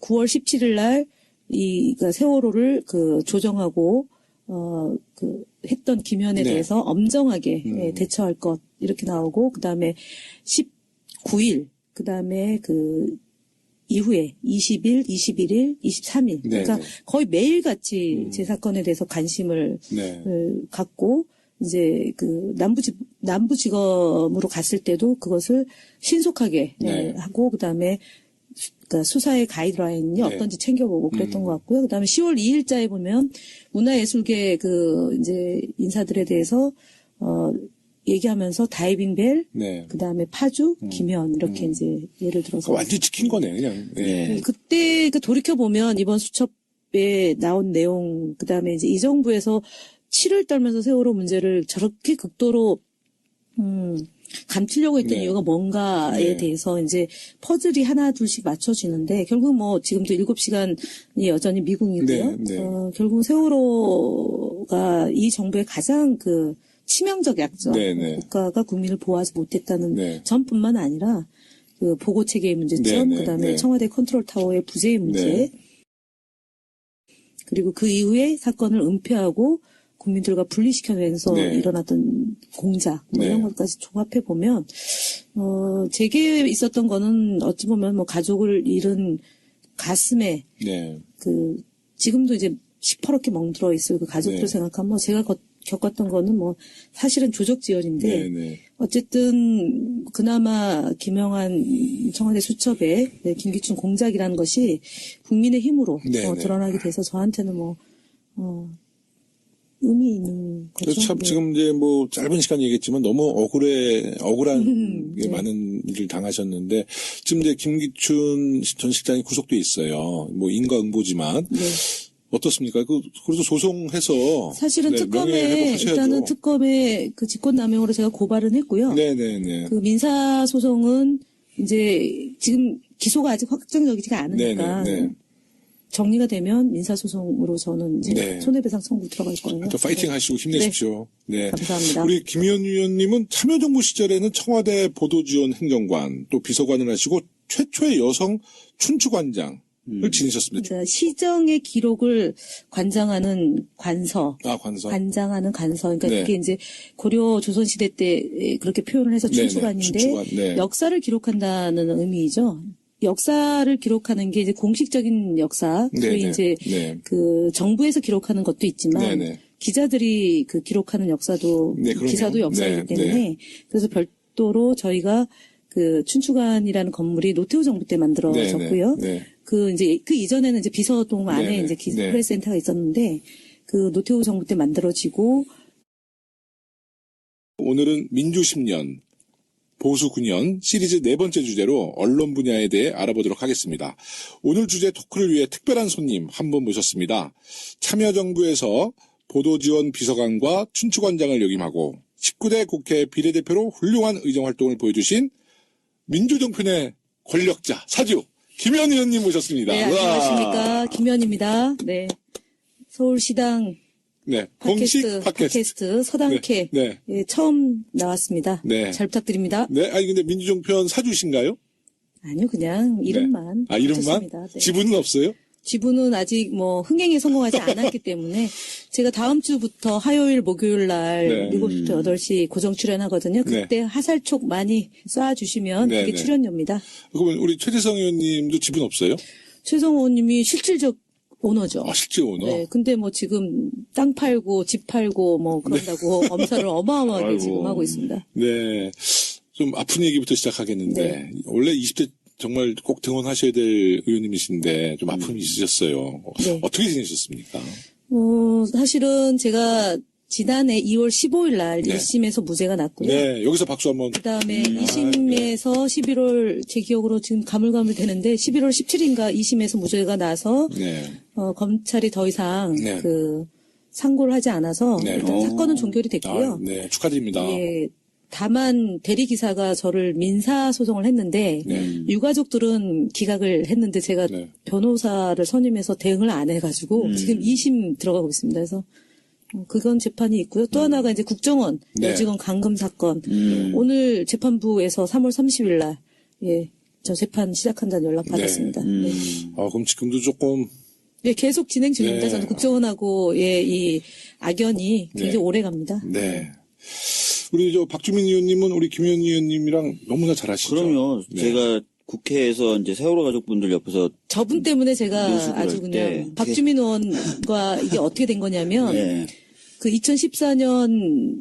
9월 17일 날 그러니까 세월호를 그 조정하고 했던 김현에 대해서 엄정하게 대처할 것 이렇게 나오고 그다음에 19일 그다음에 이후에 20일, 21일, 23일. 그러니까 거의 매일같이 제 사건에 대해서 관심을 갖고 이제 남부지검으로 갔을 때도 그것을 신속하게 하고 그다음에 그러니까 수사의 가이드라인이 어떤지 챙겨보고 그랬던 것 같고요. 그다음에 10월 2일자에 보면 문화예술계 이제 인사들에 대해서 얘기하면서 다이빙벨, 그다음에 파주, 김현 이렇게 이제 예를 들어서 완전 지킨 거네 그냥. 그때 돌이켜 보면 이번 수첩에 나온 내용, 그다음에 이제 이 정부에서 치를 떨면서 세월호 문제를 저렇게 극도로 감추려고 했던 이유가 뭔가에 대해서 이제 퍼즐이 하나 둘씩 맞춰지는데 결국 뭐 지금도 7시간이 여전히 미궁이고요. 결국 세월호가 이 정부의 가장 치명적 약점, 국가가 국민을 보호하지 못했다는 점뿐만 아니라 그 보고 체계의 문제점, 그다음에 청와대 컨트롤 타워의 부재의 문제, 그리고 그 이후에 사건을 은폐하고 국민들과 분리시켜내면서 일어났던 공작, 뭐 이런 것까지 종합해 보면 제게 있었던 거는 어찌 보면 뭐 가족을 잃은 가슴에 지금도 이제 시퍼렇게 멍들어 있을 그 가족들 생각하면 뭐 제가 겪었던 거는 뭐 사실은 조적지연인데 어쨌든 그나마 김영환 청와대 수첩에 김기춘 공작이라는 것이 국민의 힘으로 드러나게 돼서 저한테는 뭐 의미 있는 거죠. 참 지금 이제 뭐 짧은 시간 얘기했지만 너무 억울한 게 많은 일을 당하셨는데 지금 이제 김기춘 전 실장이 구속돼 있어요. 뭐 인과응보지만. 어떻습니까? 그래도 소송해서. 사실은 특검에, 일단은 특검에 직권남용으로 제가 고발은 했고요. 그 민사소송은 이제 지금 기소가 아직 확정적이지가 않으니까. 정리가 되면 민사소송으로 저는 이제 손해배상 청구 들어갈 거예요. 또 파이팅 하시고 힘내십시오. 감사합니다. 우리 김현 의원님은 참여정부 시절에는 청와대 보도지원 행정관 또 비서관을 하시고 최초의 여성 춘추관장. 을 지니셨습니다. 그러니까 시정의 기록을 관장하는 관서. 관장하는 관서. 그러니까 그게 이제 고려 조선시대 때 그렇게 표현을 해서 춘추관인데 역사를 기록한다는 의미이죠. 역사를 기록하는 게 이제 공식적인 역사. 소위 이제 그 정부에서 기록하는 것도 있지만 기자들이 기록하는 역사도 기사도 역사이기 때문에 그래서 별도로 저희가 춘추관이라는 건물이 노태우 정부 때 만들어졌고요. 이제 그 이전에는 이제 비서동 안에 이제 프레스센터가 있었는데 그 노태우 정부 때 만들어지고 오늘은 민주 10년, 보수 9년 시리즈 네 번째 주제로 언론 분야에 대해 알아보도록 하겠습니다. 오늘 주제 토크를 위해 특별한 손님 한 분 모셨습니다. 참여정부에서 보도지원 비서관과 춘추관장을 역임하고 19대 국회 비례대표로 훌륭한 의정활동을 보여주신 민주정편의 권력자, 사주 김현 의원님 모셨습니다. 네, 안녕하십니까. 김현입니다. 네. 서울시당 네, 공식 팟캐스트. 서당캐 네. 예, 처음 나왔습니다. 네. 잘 부탁드립니다. 네, 아니 근데 민주정편 사주신가요? 아니요, 그냥 이름만. 아, 이름만? 붙였습니다. 네. 지분은 없어요? 지분은 아직 뭐 흥행에 성공하지 않았기 때문에 제가 다음 주부터 화요일, 목요일 날 네. 7시부터 8시 고정 출연하거든요. 그때 하살촉 많이 쏴주시면 네, 그게 네. 출연료입니다. 그러면 우리 최재성 의원님도 지분 없어요? 최성 의원님이 실질적 오너죠. 아, 실제 오너? 네, 근데 뭐 지금 땅 팔고 집 팔고 뭐 그런다고 엄살을 어마어마하게 아이고. 지금 하고 있습니다. 네. 좀 아픈 얘기부터 시작하겠는데, 네. 원래 20대 정말 꼭 등원하셔야 될 의원님이신데, 좀 아픔이 있으셨어요. 네. 어떻게 지내셨습니까? 사실은 제가 지난해 2월 15일 날 네. 1심에서 무죄가 났고요. 네, 여기서 박수 한번. 그 다음에 2심에서 11월, 제 기억으로 지금 가물가물 되는데 11월 17일인가 2심에서 무죄가 나서, 네. 검찰이 더 이상 네. 상고를 하지 않아서 네. 일단 사건은 종결이 됐고요. 아, 네, 축하드립니다. 예, 다만 대리기사가 저를 민사소송을 했는데 네. 유가족들은 기각을 했는데 제가 네. 변호사를 선임해서 대응을 안 해가지고 지금 2심 들어가고 있습니다. 그래서 그건 재판이 있고요. 또 하나가 이제 국정원 네. 여직원 감금 사건. 오늘 재판부에서 3월 30일 날 예, 저 재판 시작한다는 연락 받았습니다. 네. 아, 그럼 지금도 조금, 예, 계속 진행 중입니다. 네. 저는 국정원하고 예, 이 악연이 굉장히 네. 오래 갑니다. 네. 우리 박주민 의원님은 우리 김현 의원님이랑 너무나 잘 아시죠? 그럼요. 네. 제가 국회에서 이제 세월호 가족분들 옆에서 저분 때문에 제가 노숙을 아주 할 그냥 때 박주민 의원과 이게 어떻게 된 거냐면 네. 그 2014년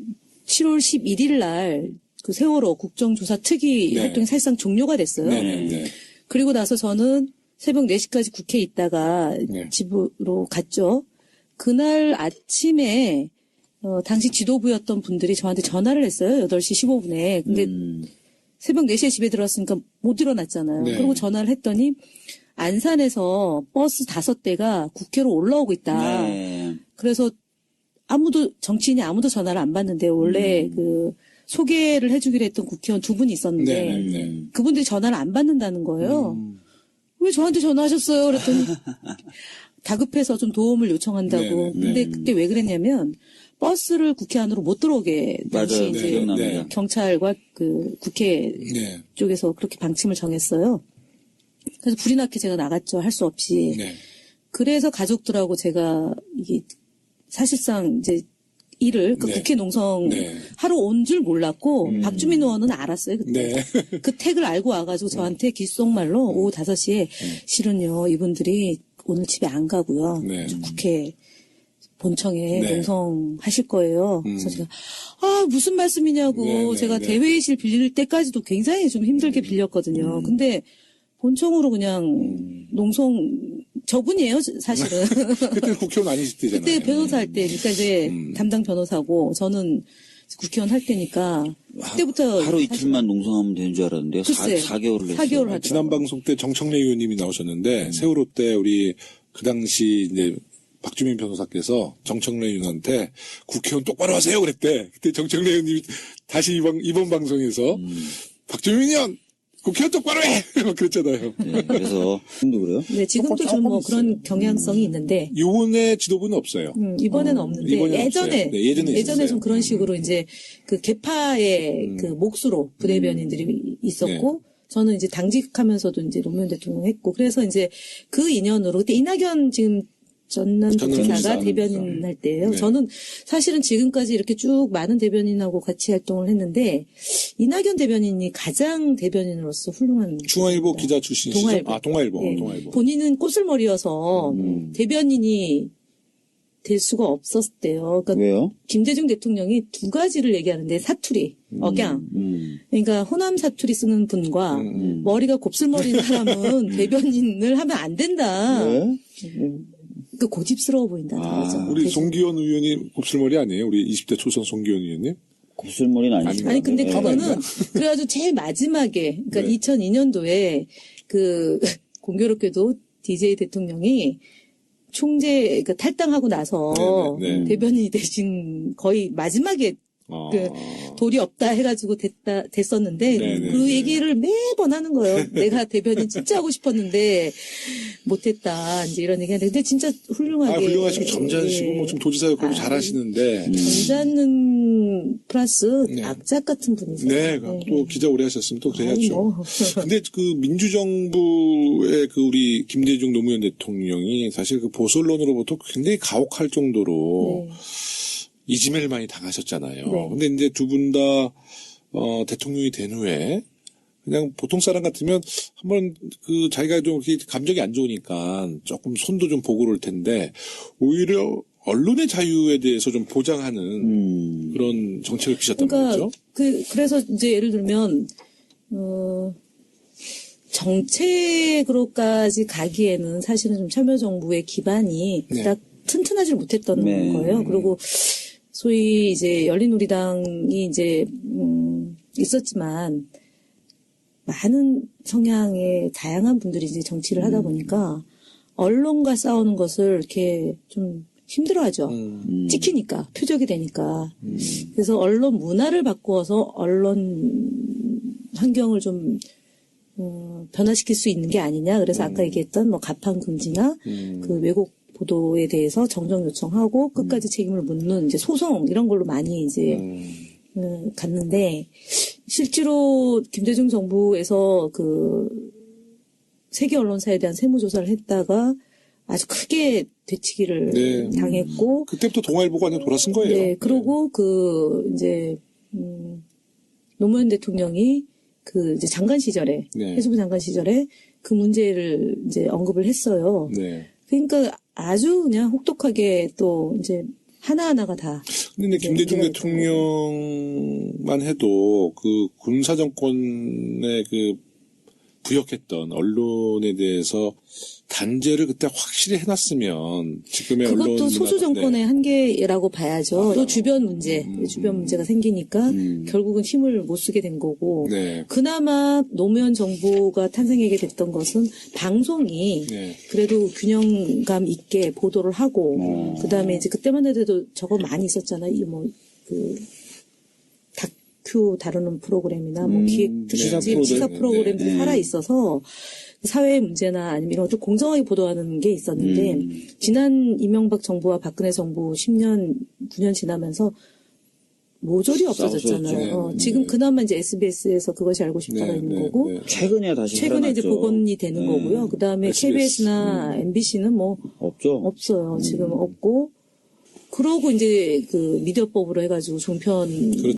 7월 11일 날 그 세월호 국정조사 특위 네. 활동이 사실상 종료가 됐어요. 네. 그리고 나서 저는 새벽 4시까지 국회에 있다가 네. 집으로 갔죠. 그날 아침에 당시 지도부였던 분들이 저한테 전화를 했어요. 8시 15분에. 근데 새벽 4시에 집에 들어왔으니까 못 일어났잖아요. 네. 그리고 전화를 했더니 안산에서 버스 5대가 국회로 올라오고 있다. 네. 그래서 정치인이 아무도 전화를 안 받는데 원래 그 소개를 해주기로 했던 국회의원 2분이 있었는데 네. 그분들이 전화를 안 받는다는 거예요. 왜 저한테 전화하셨어요? 그랬더니 다급해서 좀 도움을 요청한다고. 네. 근데 그때 왜 그랬냐면 버스를 국회 안으로 못 들어오게 당시 맞아요. 이제 기억납니다. 네. 경찰과 그 국회 네. 쪽에서 그렇게 방침을 정했어요. 그래서 불이 났게 제가 나갔죠. 할 수 없이. 네. 그래서 가족들하고 제가 이게 사실상 이제 일을 그 네. 국회 농성 네. 하러 온 줄 몰랐고 박주민 의원은 알았어요 그때. 네. 그 택을 알고 와가지고 저한테 귓속말로 오후 5시에 실은요 이분들이 오늘 집에 안 가고요. 네. 저 국회 본청에 네. 농성하실 거예요. 그래서 제가 무슨 말씀이냐고 네. 제가 네. 대회의실 빌릴 때까지도 굉장히 좀 힘들게 빌렸거든요. 근데 본청으로 그냥 농성 저분이에요 사실은. 그때 국회의원 아니실 때잖아요. 그때 변호사 할 때, 그러니까 이제 담당 변호사고 저는 국회의원 할 때니까 그때부터 하루 이틀만 농성하면 되는 줄 알았는데요. 글쎄, 4개월을 했어요. 4개월 하더라고요. 지난 방송 때 정청래 의원님이 나오셨는데 세월호 때 우리 그 당시 이제 박주민 변호사께서 정청래 의원한테 국회의원 똑바로 하세요 그랬대. 그때 정청래 의원님이 다시 이번 방송에서 박주민 의원 국회의원 똑바로 해! 막 그랬잖아요. 네, 그래서 지금도 그래요? 네, 지금도 좀 뭐 그런 경향성이 있는데 이번에 지도부는 없어요. 이번에는 없는데 이번에는 예전에 없어요. 네, 예전에 있었어요. 좀 그런 식으로 이제 그 개파의 그 몫으로 부대변인들이 있었고 저는 이제 당직하면서도 이제 노무현 대통령 했고 그래서 이제 그 인연으로 그때 이낙연 지금 전남도지사가 전남도지사. 대변인 할 때예요. 네. 저는 사실은 지금까지 이렇게 쭉 많은 대변인하고 같이 활동을 했는데 이낙연 대변인이 가장 대변인으로서 훌륭한 중앙일보 기자 출신이시죠? 동아일보. 아, 동아일보. 예. 동아일보. 본인은 꽃을머리여서 대변인이 될 수가 없었대요. 그러니까 왜요? 김대중 대통령이 2가지를 얘기하는데 사투리, 억양. 그러니까 호남 사투리 쓰는 분과 머리가 곱슬머리인 사람은 대변인을 하면 안 된다. 왜? 그 고집스러워 보인다는 거죠. 우리 대신. 송기현 의원이 곱슬머리 아니에요? 우리 20대 초선 송기현 의원님? 곱슬머리는 아니죠. 아니 근데 네. 그거는 그래가지고 제일 마지막에 그러니까 네. 2002년도에 그 공교롭게도 DJ 대통령이 총재 그러니까 탈당하고 나서 네, 네, 네. 대변인이 대신 거의 마지막에 그 돌이 없다 해가지고 됐었는데 네, 네, 그 네. 얘기를 매번 하는 거예요. 내가 대변인 진짜 하고 싶었는데 못했다 이제 이런 얘기하는데 근데 진짜 훌륭하게 훌륭하시고 점잖으시고 예. 뭐 좀 도지사 역할도 잘하시는데 점잖은 플러스 네. 악작 같은 분이세요. 네, 또 기자 오래 하셨으면 또 아니, 그래야죠. 뭐. 근데 그 민주정부의 그 우리 김대중 노무현 대통령이 사실 그 보수 언론으로부터 굉장히 가혹할 정도로 네. 이지매를 많이 당하셨잖아요. 네. 근데 이제 두 분 다 대통령이 된 후에 그냥 보통 사람 같으면 한번 그 자기가 좀 이렇게 감정이 안 좋으니까 조금 손도 좀 보고 그럴 텐데 오히려 언론의 자유에 대해서 좀 보장하는 그런 정책을 피셨단 그러니까 말이죠. 그래서 이제 예를 들면 정책으로까지 가기에는 사실은 좀 참여정부의 기반이 네. 딱 튼튼하지 못했던 네. 거예요. 그리고 소위 이제 열린우리당이 이제 있었지만 많은 성향의 다양한 분들이 이제 정치를 하다 보니까 언론과 싸우는 것을 이렇게 좀 힘들어하죠. 찍히니까 표적이 되니까. 그래서 언론 문화를 바꾸어서 언론 환경을 좀 변화시킬 수 있는 게 아니냐. 그래서 아까 얘기했던 뭐 가판 금지나 그 왜곡 보도에 대해서 정정 요청하고 끝까지 책임을 묻는 이제 소송 이런 걸로 많이 이제 갔는데 실제로 김대중 정부에서 그 세계 언론사에 대한 세무조사를 했다가 아주 크게 되치기를 네. 당했고 그때부터 동아일보가 그냥 돌아선 거예요. 네, 그러고 그 이제 노무현 대통령이 그 이제 장관 시절에 네. 해수부 장관 시절에 그 문제를 이제 언급을 했어요. 네. 그러니까 아주 그냥 혹독하게 또 이제 하나하나가 다. 근데 이제 김대중 문제가 대통령만 해도 그 군사정권에 그 부역했던 언론에 대해서 단죄를 그때 확실히 해놨으면 지금의 언론 그것도 소수 정권의 네. 한계라고 봐야죠. 또 주변 문제가 생기니까 결국은 힘을 못 쓰게 된 거고. 네. 그나마 노무현 정부가 탄생하게 됐던 것은 방송이 네. 그래도 균형감 있게 보도를 하고 그다음에 이제 그때만 해도 저거 많이 있었잖아요. 그 다큐 다루는 프로그램이나 뭐 기획 시사 특집 시사 프로그램. 프로그램들이 네. 살아 있어서 사회 문제나 아니면 이런 것들 공정하게 보도하는 게 있었는데 지난 이명박 정부와 박근혜 정부 10년 9년 지나면서 모조리 없어졌잖아요. 싸웠었죠. 지금 그나마 이제 SBS에서 그것이 알고 싶다가 네, 있는 네, 거고 네. 최근에 다시 최근에 이제 살아났죠. 복원이 되는 네. 거고요. 그 다음에 SBS. KBS나 MBC는 뭐 없죠. 없어요. 지금 없고. 그러고 이제 그 미디어법으로 해가지고 종편